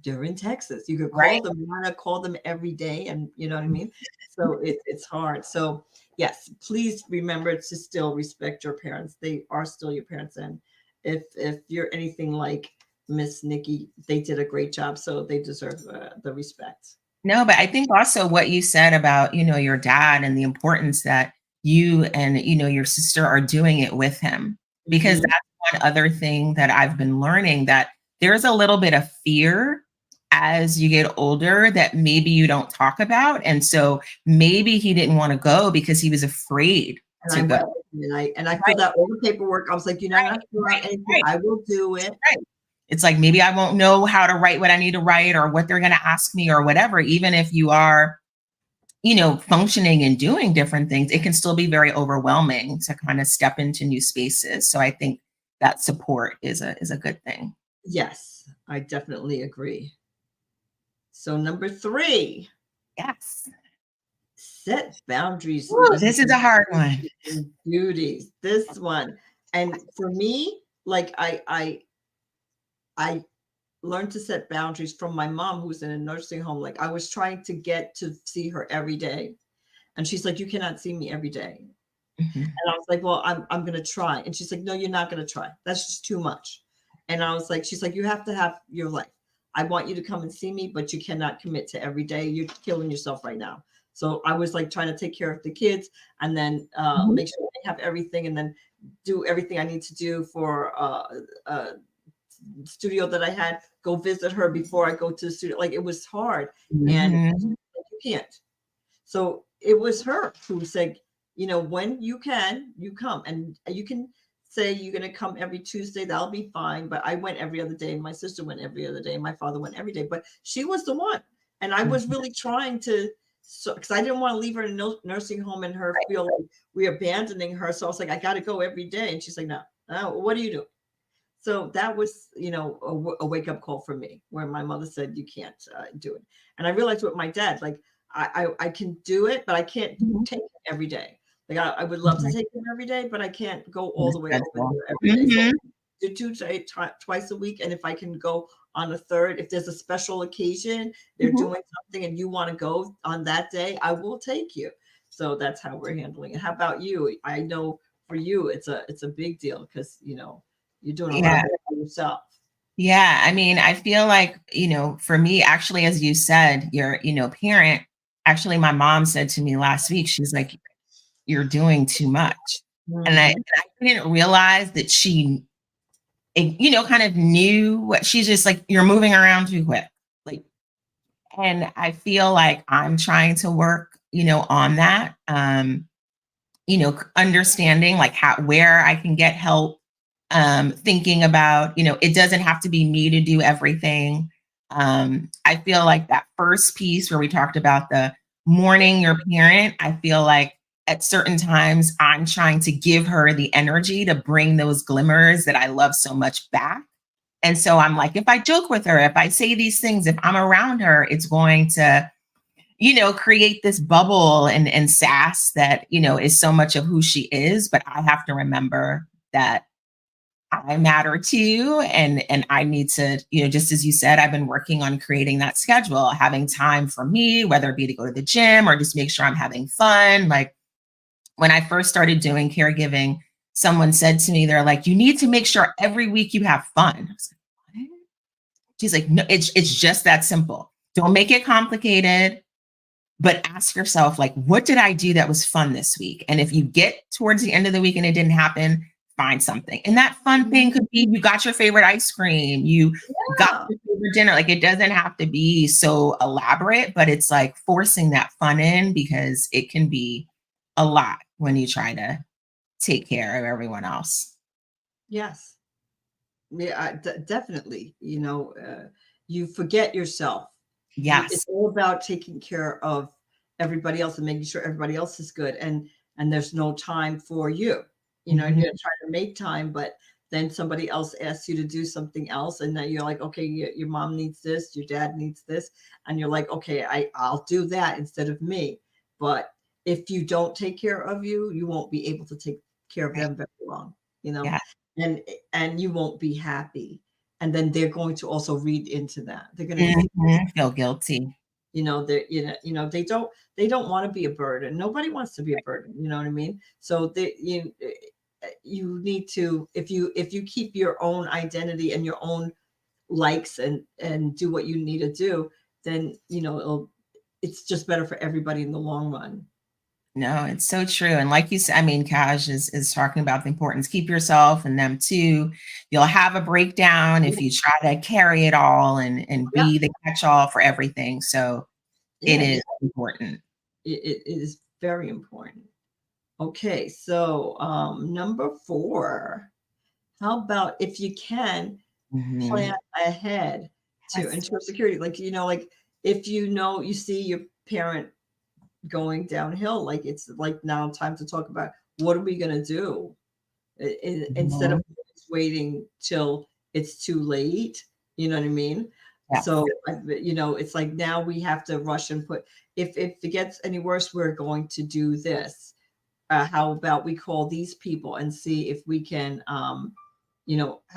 They're in Texas. You could Right. call them. You want to call them every day, and you know what I mean. So it's hard. So yes, please remember to still respect your parents. They are still your parents, and if you're anything like Miss Nikki, they did a great job. So they deserve the respect. No, but I think also what you said about, your dad and the importance that you and, your sister are doing it with him. Because Mhm. that's one other thing that I've been learning, that there's a little bit of fear as you get older that maybe you don't talk about. And so maybe he didn't want to go because he was afraid And to I go. went and I filled Right, out all the paperwork. I was like, I'm right, not filling out right, anything. right, I will do it. right. It's like maybe I won't know how to write what I need to write or what they're going to ask me or whatever, even if you are functioning and doing different things, it can still be very overwhelming to kind of step into new spaces. So I think that support is a good thing. Yes, I definitely agree. So number 3, Yes. set boundaries Ooh, this is a hard one. and duties. This one, and for me, like I learned to set boundaries from my mom, who's in a nursing home. Like I was trying to get to see her every day, and she's like, "You cannot see me every day." Mhm. And I was like, "Well, I'm gonna try." And she's like, "No, you're not gonna try. That's just too much." And I was like, she's like, "You have to have your life. I want you to come and see me, but you cannot commit to every day. You're killing yourself right now." So I was like trying to take care of the kids and then Mhm. make sure they have everything and then do everything I need to do for studio that I had, go visit her before I go to the studio. Like it was hard. And Mhm. you can't. So it was her who said, when you can, you come. And you can say you're going to come every Tuesday. That'll be fine. But I went every other day. And my sister went every other day. And my father went every day. But she was the one. And I was really trying to, so because I didn't want to leave her in a nursing home and her feel like we're abandoning her. So I was like, I got to go every day. And she's like, no, what are you doing? So that was, a wake up call for me, where my mother said you can't do it, and I realized with my dad, like I can do it, but I can't Mhm. take it every day. Like I would love to Mhm. take him every day, but I can't go On all the the way over schedule. there every day. So Mhm. do twice a week, and if I can go on a third, if there's a special occasion, they're Mhm. doing something, and you want to go on that day, I will take you. So that's how we're handling it. How about you? I know for you, it's a big deal because you're doing a lot Yeah. of work for yourself. Yeah. I mean, I feel like, for me, actually, as you said, your, parent, actually, my mom said to me last week, she's like, you're doing too much. And I, Mhm. and I didn't realize that she, kind of knew what she's just like, you're moving around too quick. Like, and I feel like I'm trying to work, on that. Understanding like where I can get help, thinking about, it doesn't have to be me to do everything. I feel like that first piece where we talked about the mourning your parent, I feel like at certain times I'm trying to give her the energy to bring those glimmers that I love so much back. And so I'm like, if I joke with her, if I say these things, if I'm around her, it's going to, create this bubble and sass that, is so much of who she is. But I have to remember that I matter too. And I need to, just as you said, I've been working on creating that schedule, having time for me, whether it be to go to the gym or just make sure I'm having fun. Like when I first started doing caregiving, someone said to me, they're like, you need to make sure every week you have fun. I was like, what? She's like, no, it's just that simple. Don't make it complicated, but ask yourself, like, what did I do that was fun this week? And if you get towards the end of the week and it didn't happen, find something. And that fun thing could be you got your favorite ice cream, you got Yeah. your favorite dinner. Like it doesn't have to be so elaborate, but it's like forcing that fun in because it can be a lot when you try to take care of everyone else. Yes. Yeah, definitely. You forget yourself. It's Yes. all about taking care of everybody else and making sure everybody else is good, and there's no time for you. And Mhm. you're trying to make time, but then somebody else asks you to do something else, and then you're like, okay, your mom needs this, your dad needs this, and you're like, okay, I'll do that instead of me. But if you don't take care of you, you won't be able to take care of them very long, Yeah. and you won't be happy. And then they're going to also read into that. They're going to see, Feel guilty. they don't want to be a burden. Nobody wants to be a burden. You know what I mean? So you need to, if you keep your own identity and your own likes and do what you need to do, then it's just better for everybody in the long run. No, it's so true. And like you said, I mean, Kaj is talking about the importance. Keep yourself and them too. You'll have a breakdown if you try to carry it all and be the catch-all for everything. So it is important. It is very important. Okay, so number 4, how about if you can plan ahead to ensure security? Like, like if you see your parent going downhill, like it's like now time to talk about what are we going to do instead of waiting till it's too late. You know what I mean? Yeah. So, it's like now we have to rush and put, if it gets any worse, we're going to do this. How about we call these people and see if we can, how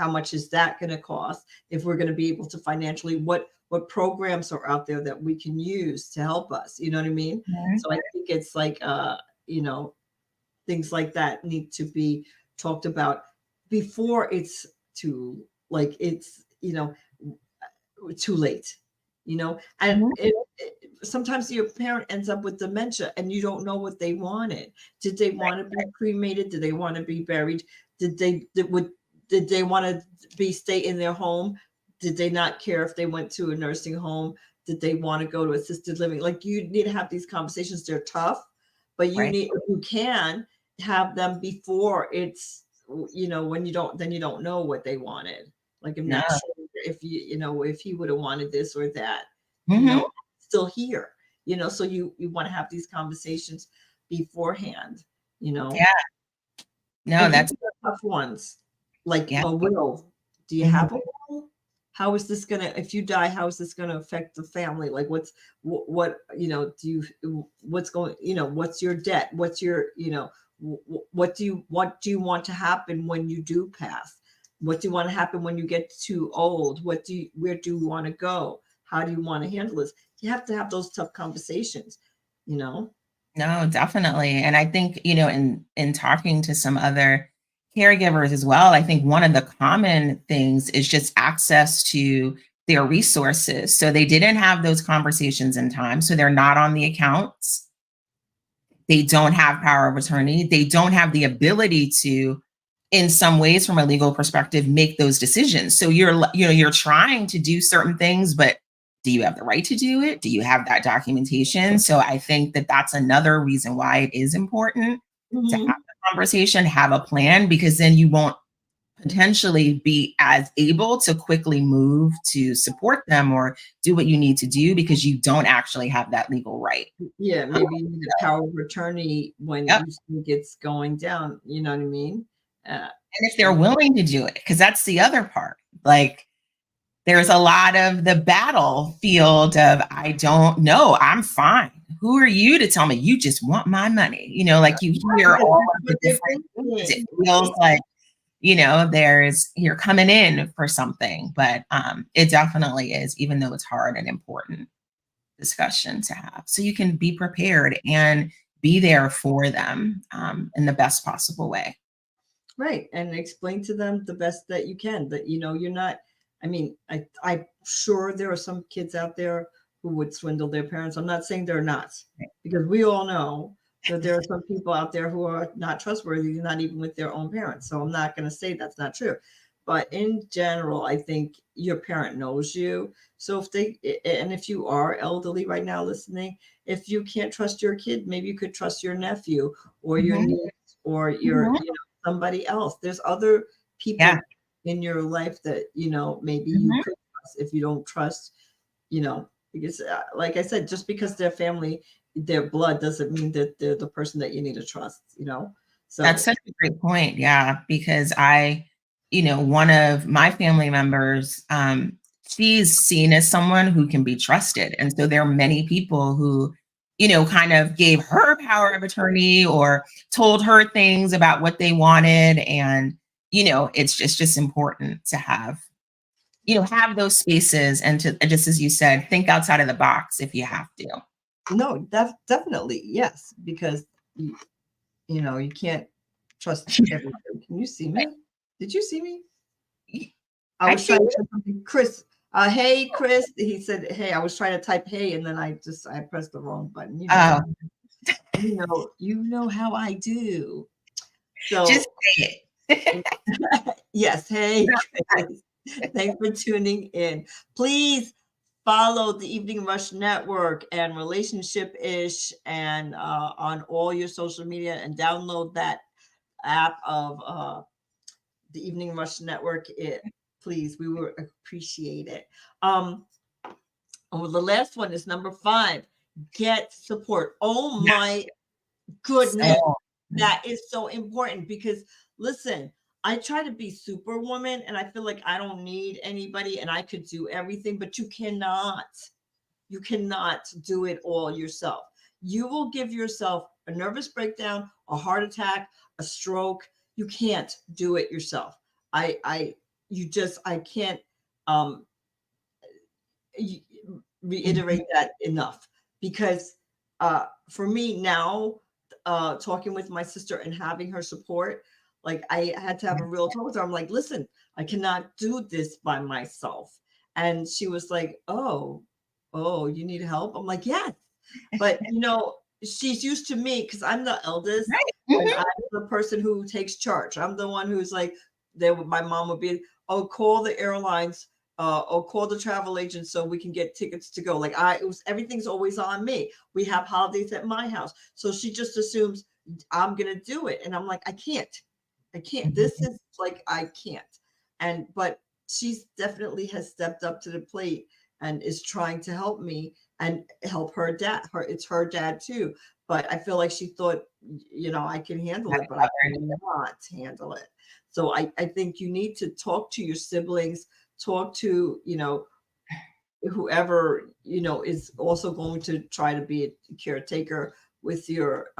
much is that going to cost? If we're going to be able to financially, what programs are out there that we can use to help us? You know what I mean? So I think it's like, things like that need to be talked about before it's too late, and sometimes your parent ends up with dementia and you don't know what they wanted. Did they want to be cremated? Did they want to be buried? Did they want to stay in their home? Did they not care if they went to a nursing home? Did they want to go to assisted living? Like, you need to have these conversations. They're tough, but you can have them before it's, when you don't know what they wanted. Like, I'm not sure if if he would have wanted this or that, still here, so you want to have these conversations beforehand, Yeah. No, and that's tough ones. Like a will. Do you have a will? How is this gonna, if you die, how is this gonna affect the family? Like, what's your debt? What's your, what do you want to happen when you do pass? What do you want to happen when you get too old? where do you want to go? How do you want to handle this? You have to have those tough conversations, No, definitely. And I think, in talking to some other caregivers as well, I think one of the common things is just access to their resources. So they didn't have those conversations in time. So they're not on the accounts. They don't have power of attorney. They don't have the ability to, in some ways, from a legal perspective, make those decisions. So you're trying to do certain things, but do you have the right to do it? Do you have that documentation? So I think that that's another reason why it is important to have the conversation, have a plan, because then you won't potentially be as able to quickly move to support them or do what you need to do because you don't actually have that legal right. Yeah, maybe you need a power of attorney when you think it's going down. You know what I mean? And if they're willing to do it, because that's the other part. Like, there's a lot of the battlefield of, I don't know, I'm fine. Who are you to tell me you just want my money? Like, you hear all of the different things. It feels like, you're coming in for something, but it definitely is, even though it's hard, an important discussion to have. So you can be prepared and be there for them in the best possible way. Right. And explain to them the best that you can, that, you're not, I'm sure there are some kids out there who would swindle their parents. I'm not saying they're not, because we all know that there are some people out there who are not trustworthy, not even with their own parents. So I'm not going to say that's not true. But in general, I think your parent knows you. So if you are elderly right now listening, if you can't trust your kid, maybe you could trust your nephew or your niece or your, somebody else. There's other people in your life that, maybe you could trust if you don't trust, because like I said, just because they're family, their blood doesn't mean that they're the person that you need to trust, So that's such a great point. Yeah, because one of my family members, she's seen as someone who can be trusted. And so there are many people who, kind of gave her power of attorney or told her things about what they wanted. And, it's just important to have those spaces and to, just as you said, think outside of the box if you have to. No, that's definitely, yes, because you can't trust everything. Can you see me? Did you see me? I was trying to type something. Chris, hey, Chris. He said, hey, I was trying to type hey, and then I pressed the wrong button. You know how I do. So just say it. yes, hey, Chris. Thanks for tuning in. Please follow the Evening Rush Network and Relationship Ish and on all your social media, and download that app of the Evening Rush Network. Please, we would appreciate it. The last one is number 5. Get support. Oh my goodness, that is so important, because listen, I try to be superwoman and I feel like I don't need anybody and I could do everything, but you cannot do it all yourself. You will give yourself a nervous breakdown, a heart attack, a stroke. You can't do it yourself. I can't reiterate that enough, because for me now, talking with my sister and having her support, like I had to have a real talk with her. I'm like, listen, I cannot do this by myself. And she was like, oh, you need help? I'm like, yes. But she's used to me because I'm the eldest. Right. And I'm the person who takes charge. I'm the one who's like, my mom would be, oh, call the airlines, or call the travel agent so we can get tickets to go. Like everything's always on me. We have holidays at my house. So she just assumes I'm going to do it. And I'm like, I can't. This is like, I can't. But she's definitely has stepped up to the plate and is trying to help me and help her dad. It's her dad too. But I feel like she thought, I can handle it, but I cannot handle it. So I think you need to talk to your siblings, talk to, whoever, is also going to try to be a caretaker with your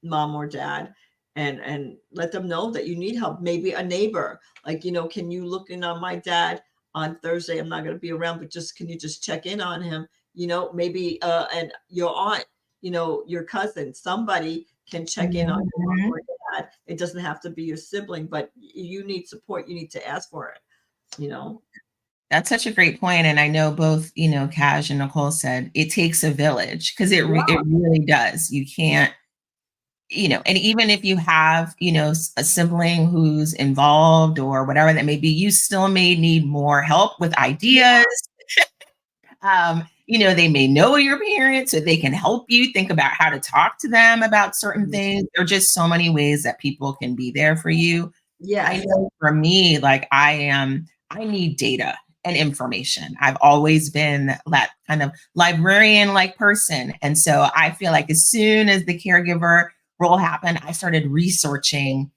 mom or dad, and let them know that you need help. Maybe a neighbor, like, can you look in on my dad on Thursday? I'm not going to be around, but can you just check in on him? Maybe and your aunt, your cousin, somebody can check in on your mom or dad. It doesn't have to be your sibling, but you need support. You need to ask for it. That's such a great point. And I know both, Cash and Nicole said it takes a village, because it really does. You can't, and even if you have, a sibling who's involved or whatever that may be, you still may need more help with ideas. They may know your parents, so they can help you think about how to talk to them about certain things. There are just so many ways that people can be there for you. Yeah, I know for me, like I need data and information. I've always been that kind of librarian-like person. And so I feel like as soon as the caregiver role happened, I started researching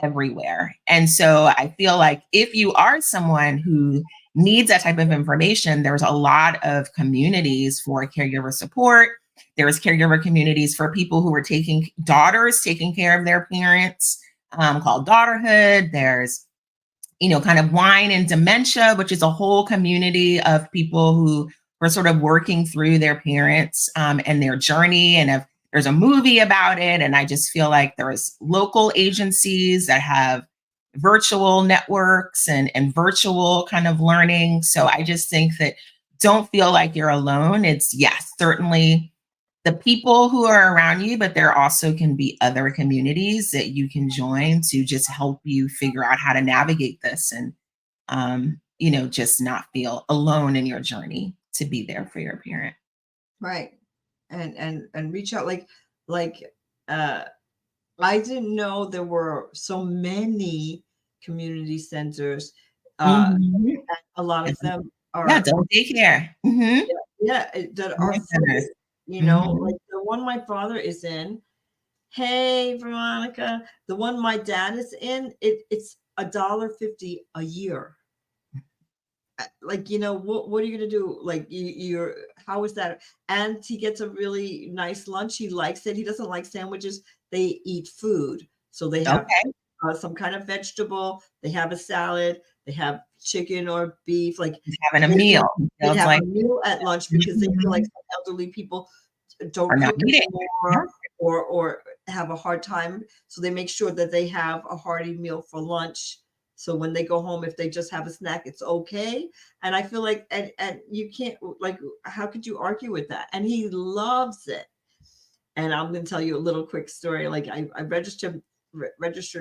everywhere. And so I feel like if you are someone who needs that type of information, there's a lot of communities for caregiver support. There's caregiver communities for people who are taking care of their parents, called Daughterhood. There's, kind of wine and dementia, which is a whole community of people who are sort of working through their parents and their journey. And there's a movie about it. And I just feel like there's local agencies that have virtual networks and virtual kind of learning. So I just think that don't feel like you're alone. It's, yes, certainly the people who are around you, but there also can be other communities that you can join to just help you figure out how to navigate this and, just not feel alone in your journey to be there for your parent. Right. And reach out. I didn't know there were so many community centers. A lot of them are adult daycare. That are free, like the one my father is in. Hey, Veronica, the one my dad is in, it's $1.50 a year. like, you know, what are you gonna do? Like, you're how is that? And he gets a really nice lunch. He likes it. He doesn't like sandwiches. They eat food, so they have Okay. some kind of vegetable. They have a salad. They have chicken or beef. Like He's having a they meal. they Feels have a like meal at lunch because they feel like mhm, some elderly people are don't not cook eating. Yeah. anymore or have a hard time. So they make sure that they have a hearty meal for lunch. So when they go home, if they just have a snack, it's okay. And I feel like, and you can't, like, how could you argue with that? And he loves it. And I'm going to tell you a little quick story. Like I registered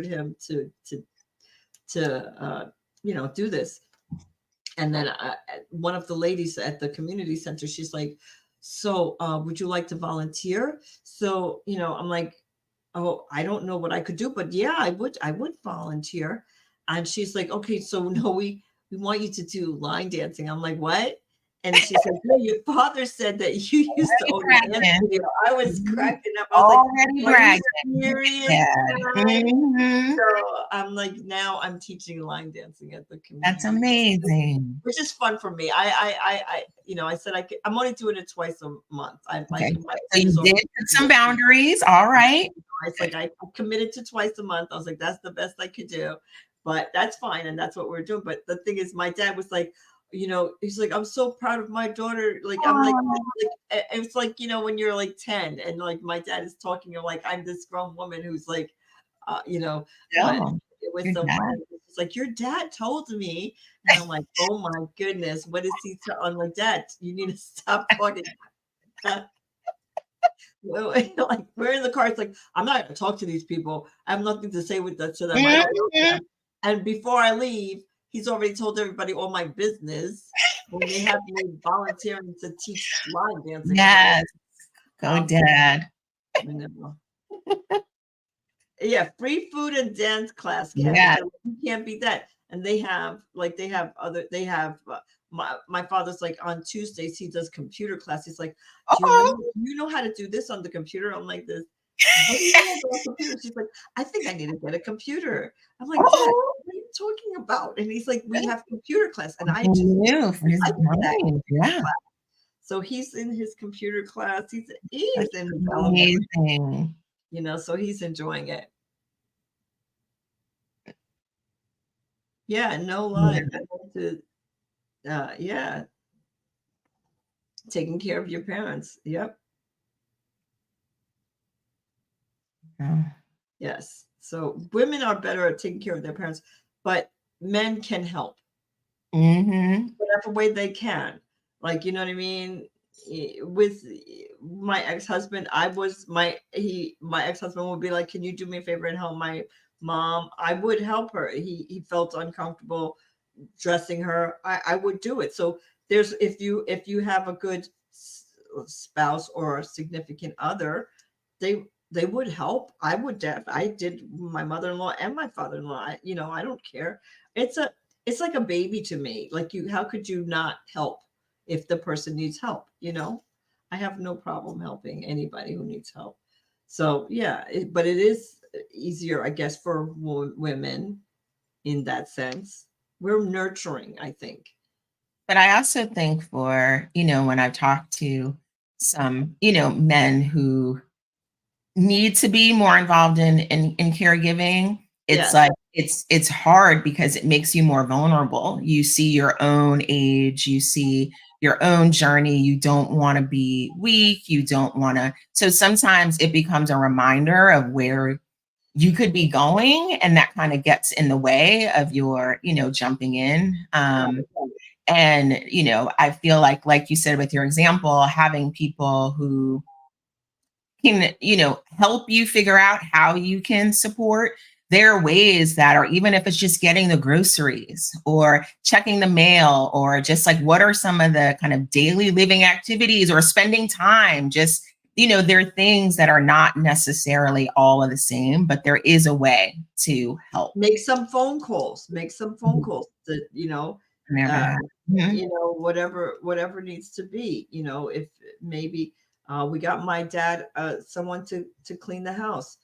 him to you know, do this. And then one of the ladies at the community center, she's like, so would you like to volunteer? So, you know, I'm like, oh, I don't know what I could do, but yeah, I would volunteer. And she's like, okay, so no, we want you to do line dancing. I'm like, what? And she said, yeah, your father said that you used to Already own a dance bragging. studio. I was Mhm. cracking up. I was Already like, are you bragging. serious, Dad. guys? Mhm. So I'm like, now I'm teaching line dancing at the That's community, amazing. which is fun for me. You know, I said I'm only doing it twice a month. Okay. My So is you over. did put some boundaries. All right. It's like I committed to twice a month. I was like, that's the best I could do, but that's fine, and that's what we're doing. But the thing is, my dad was like, you know, he's like, I'm so proud of my daughter. Like, I'm Oh, like it's like, you know, when you're like 10, and like my dad is talking, you're like, I'm this grown woman who's like, you know, but no. it was Your so dad. funny. It's like your dad told me, and I'm like, oh my goodness, what is he? I'm like, Dad, you need to stop talking. Like we're in the car. It's like I'm not going to talk to these people. I have nothing to say with that to them. I don't know Mhm. them. And before I leave, he's already told everybody all my business. When they have me volunteering to teach line dancing, I'm like, Yes. Go, um, Dad. you know, yeah, free food and dance class, Kathy. Yeah. So you can't beat that. And they have my father's like on Tuesdays he does computer class. He's like, Oh. do you know how to do this on the computer? I'm like this. What do you know about computers? She's like, I think I need to get a computer. I'm like, Dad, Oh. what are you talking about? And he's like, we have computer class, and I Something just new for his like that brain. Yeah. class. So he's in his computer class. He That's is in his element, amazing. you know. So he's enjoying it. Yeah, no lie. Yeah. I went to yeah, taking care of your parents. Yep. Yeah. Yes. So women are better at taking care of their parents, but men can help Mhm. whatever way they can. Like, you know what I mean? With my ex-husband, my ex-husband would be like, "Can you do me a favor and help my mom?" I would help her. He felt uncomfortable dressing her. I would do it. So there's if you have a good spouse or significant other, they would help. I did my mother-in-law and my father-in-law. You know, I don't care. It's like a baby to me. Like how could you not help if the person needs help, you know? I have no problem helping anybody who needs help. So yeah, but it is easier, I guess, for women in that sense. We're nurturing, I think. But I also think for, when I've talked to some, men who need to be more involved in caregiving, it's Yes. like it's hard because it makes you more vulnerable. You see your own age, you see your own journey. You don't want to be weak. You don't want to. So sometimes it becomes a reminder of where you could be going, and that kind of gets in the way of your, jumping in. And I feel like you said with your example, having people who can, help you figure out how you can support. There are ways that, or even if it's just getting the groceries or checking the mail, or just like what are some of the kind of daily living activities, or spending time, just, there are things that are not necessarily all of the same, but there is a way to help. Make some phone calls. Make some phone calls that, Never uh, have. Mhm. whatever needs to be, if maybe we got my dad someone to clean the house.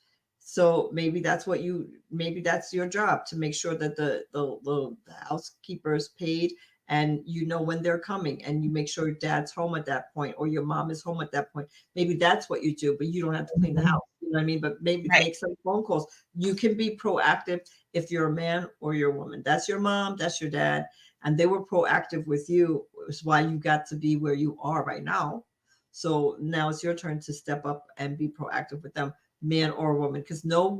So maybe that's your job to make sure that the housekeeper is paid and you know when they're coming, and you make sure your dad's home at that point or your mom is home at that point. Maybe that's what you do, but you don't have to clean the house. You know what I mean? But maybe make some phone calls. You can be proactive if you're a man or you're a woman. That's your mom, that's your dad, and they were proactive with you. It's why you got to be where you are right now. So now it's your turn to step up and be proactive with them, man or woman, because no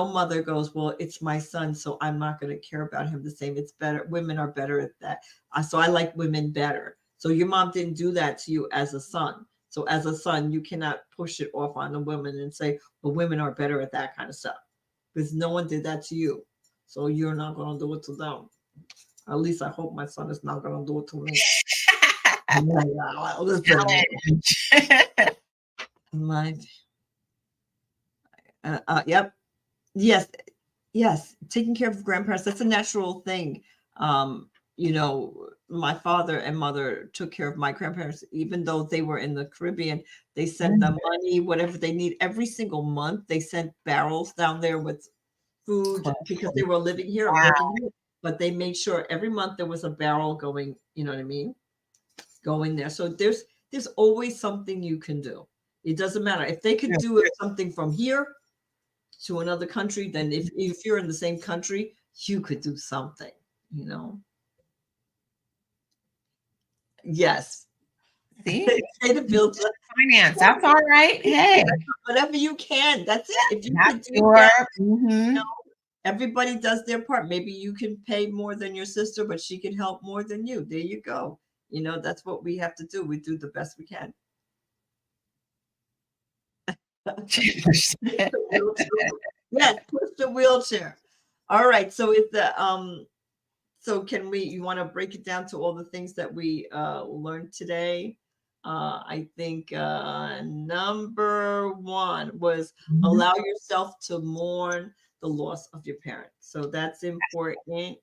mother goes, well, it's my son, so I'm not going to care about him the same. It's better. Women are better at that. So I like women better. So your mom didn't do that to you as a son. So as a son, you cannot push it off on the women and say, well, women are better at that kind of stuff, because no one did that to you. So you're not going to do it to them. At least I hope my son is not going to do it to me. Yep. Yes. Taking care of grandparents, that's a natural thing. My father and mother took care of my grandparents, even though they were in the Caribbean. They sent them money, whatever they need every single month. They sent barrels down there with food because they were living here and working here. But they made sure every month there was a barrel going, you know what I mean? Going there. So there's always something you can do. It doesn't matter. If they could do something from here to another country, then if you're in the same country, you could do something, Yes. See? Pay the bills. Finance. That's all right. Hey. Whatever you can. That's it. If you That's can do that, everybody does their part. Maybe you can pay more than your sister, but she can help more than you. There you go. That's what we have to do. We do the best we can. Yes, push the wheelchair. All right. So you want to break it down to all the things that we learned today? I think number 1 was allow yourself to mourn the loss of your parents. So that's important.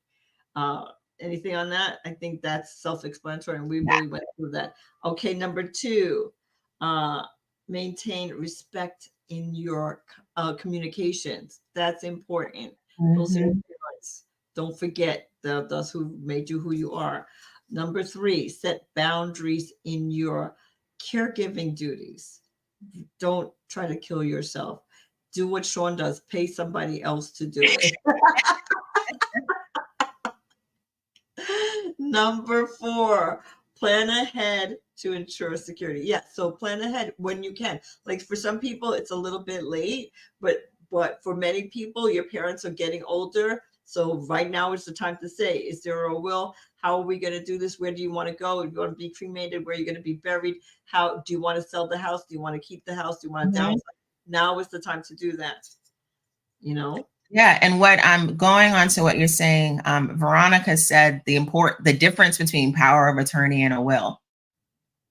Anything on that? I think that's self-explanatory, and we really went through that. Okay, number 2, maintain respect in your communications. That's important. Those are your parents. Don't forget those who made you who you are. Number 3, set boundaries in your caregiving duties. Don't try to kill yourself. Do what Shone does. Pay somebody else to do it. Number 4, plan ahead to ensure security. Yeah, so plan ahead when you can. Like for some people, it's a little bit late, but for many people, your parents are getting older. So right now is the time to say, is there a will? How are we going to do this? Where do you want to go? Do you want to be cremated? Where are you going to be buried? How do you want to sell the house? Do you want to keep the house? Do you want to downsize? Now is the time to do that. Yeah, and what I'm going on to what you're saying, Veronica said the difference between power of attorney and a will,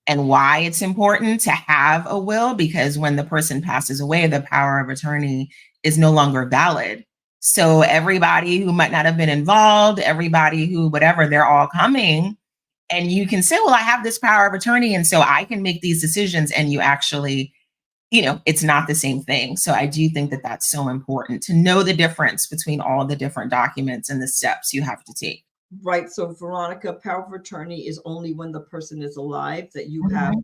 and why it's important to have a will, because when the person passes away, the power of attorney is no longer valid. So everybody who might not have been involved, everybody who whatever, they're all coming, and you can say, well, I have this power of attorney, and so I can make these decisions, and you actually, it's not the same thing. So I do think that that's so important to know the difference between all the different documents and the steps you have to take. Right. So Veronica, power of attorney is only when the person is alive that you have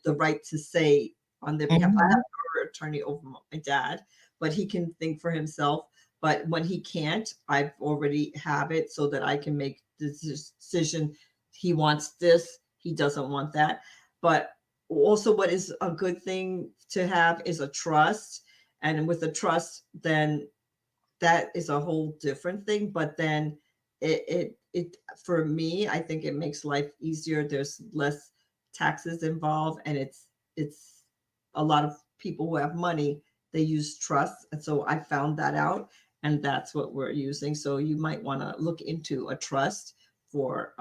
the right to say on their behalf. I have power of attorney over my dad, but he can think for himself. But when he can't, I've already have it so that I can make the decision. He wants this. He doesn't want that. But also what is a good thing to have is a trust. And with a trust, then that is a whole different thing. But then it for me, I think it makes life easier. There's less taxes involved, and it's a lot of people who have money, they use trust. And so I found that out, and that's what we're using. So you might want to look into a trust for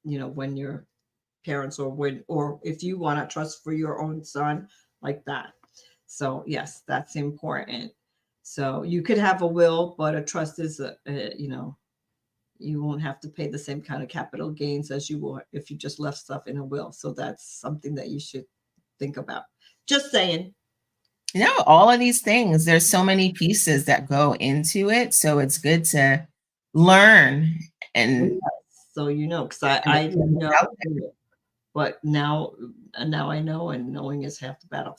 when your parents or if you want a trust for your own son, like that. So yes, that's important. So you could have a will, but a trust is you won't have to pay the same kind of capital gains as you would if you just left stuff in a will. So that's something that you should think about. Just saying. All of these things, there's so many pieces that go into it. So it's good to learn and So because I didn't know, but now I know, and knowing is half the battle.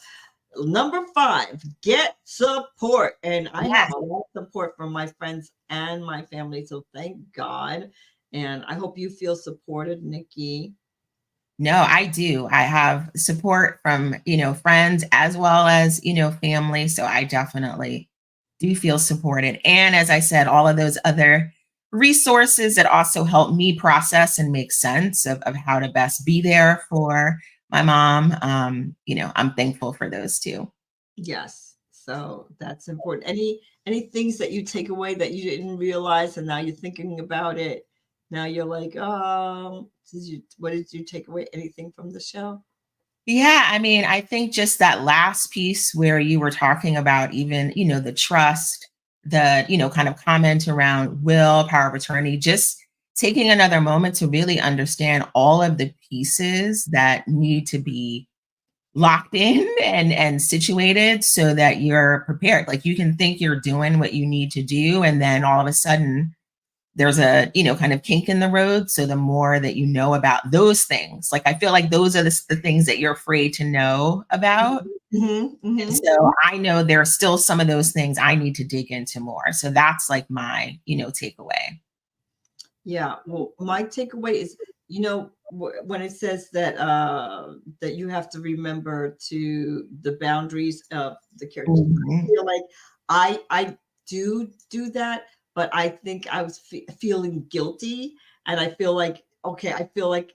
Number 5, get support. And I have a lot of support from my friends and my family. So thank God. And I hope you feel supported, Nikki. No, I do. I have support from, friends as well as, family. So I definitely do feel supported. And as I said, all of those other resources that also help me process and make sense of how to best be there for my mom. I'm thankful for those too. Yes. So that's important. Any things that you take away that you didn't realize, and now you're thinking about it? Now you're like, what did you take away? Anything from the show? Yeah, I mean, I think just that last piece where you were talking about even, the trust, the, kind of comment around will, power of attorney, just taking another moment to really understand all of the pieces that need to be locked in and situated so that you're prepared. Like you can think you're doing what you need to do, and then all of a sudden there's a kind of kink in the road. So the more that you know about those things, like I feel like those are the things that you're afraid to know about. And so I know there are still some of those things I need to dig into more. So that's like my takeaway. Yeah, well, my takeaway is, when it says that that you have to remember to the boundaries of the character. I feel like I do that, but I think I was feeling guilty, and I feel like, okay, I feel like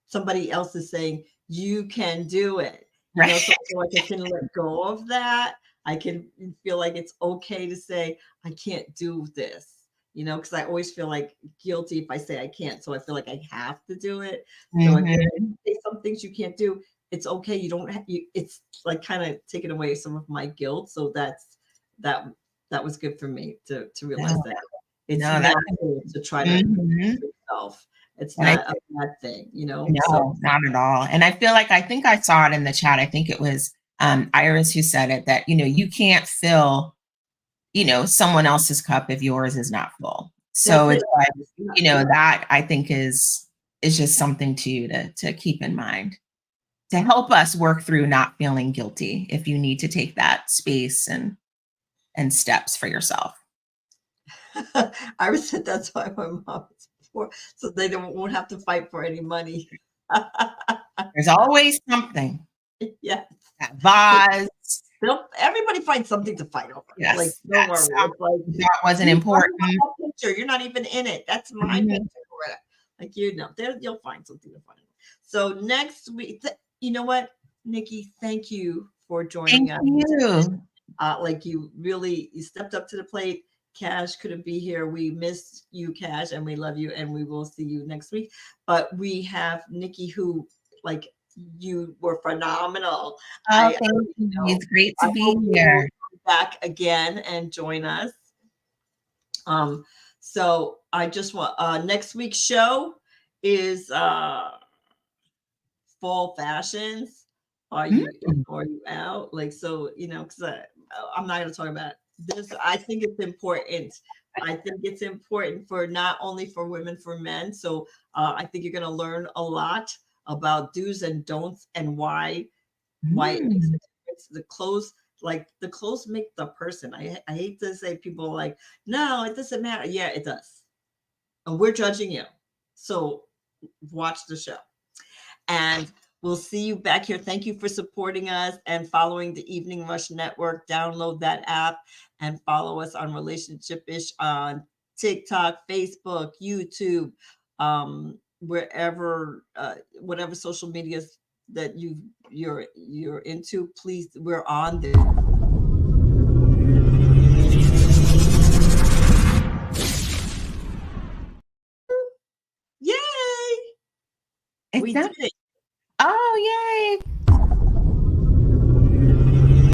somebody else is saying you can do it. Right. So I feel like I can let go of that. I can feel like it's okay to say I can't do this. Because I always feel like guilty if I say I can't. So I feel like I have to do it. So if you say some things you can't do, it's okay. You don't have, it's like kind of taking away some of my guilt. So that was good for me to realize that it's natural to try to protect yourself. It's not a bad thing, No, not at all. And I think I saw it in the chat. I think it was Iris who said it, that, you can't fill someone else's cup if yours is not full. So it's like, that I think is just something to keep in mind to help us work through not feeling guilty if you need to take that space and steps for yourself. I said that's why my mom is poor, so they won't have to fight for any money. There's always something. Yes. That vase. Everybody finds something to fight over. Yes, like, don't worry. That wasn't important. Picture. You're not even in it. That's my picture. Like, you'll find something to fight over. So next week, you know what, Nikki? Thank you for joining us. Thank you. You stepped up to the plate. Cash couldn't be here. We missed you, Cash, and we love you, and we will see you next week. But we have Nikki, who, you were phenomenal. Thank you. It's great to be here. Back again and join us. So I just want next week's show is fall fashions. Are you out? Because I'm not going to talk about this. I think it's important. I think it's important for not only for women, for men. So I think you're going to learn a lot about do's and don'ts and why it makes a difference. The clothes make the person. I hate to say people like, no, it doesn't matter. Yeah, it does. And we're judging you. So watch the show. And we'll see you back here. Thank you for supporting us and following the Evening Rush Network. Download that app and follow us on Relationship-ish on TikTok, Facebook, YouTube, wherever, whatever social medias that you're into. Please, we're on there. Yay! We did it. Oh, yay!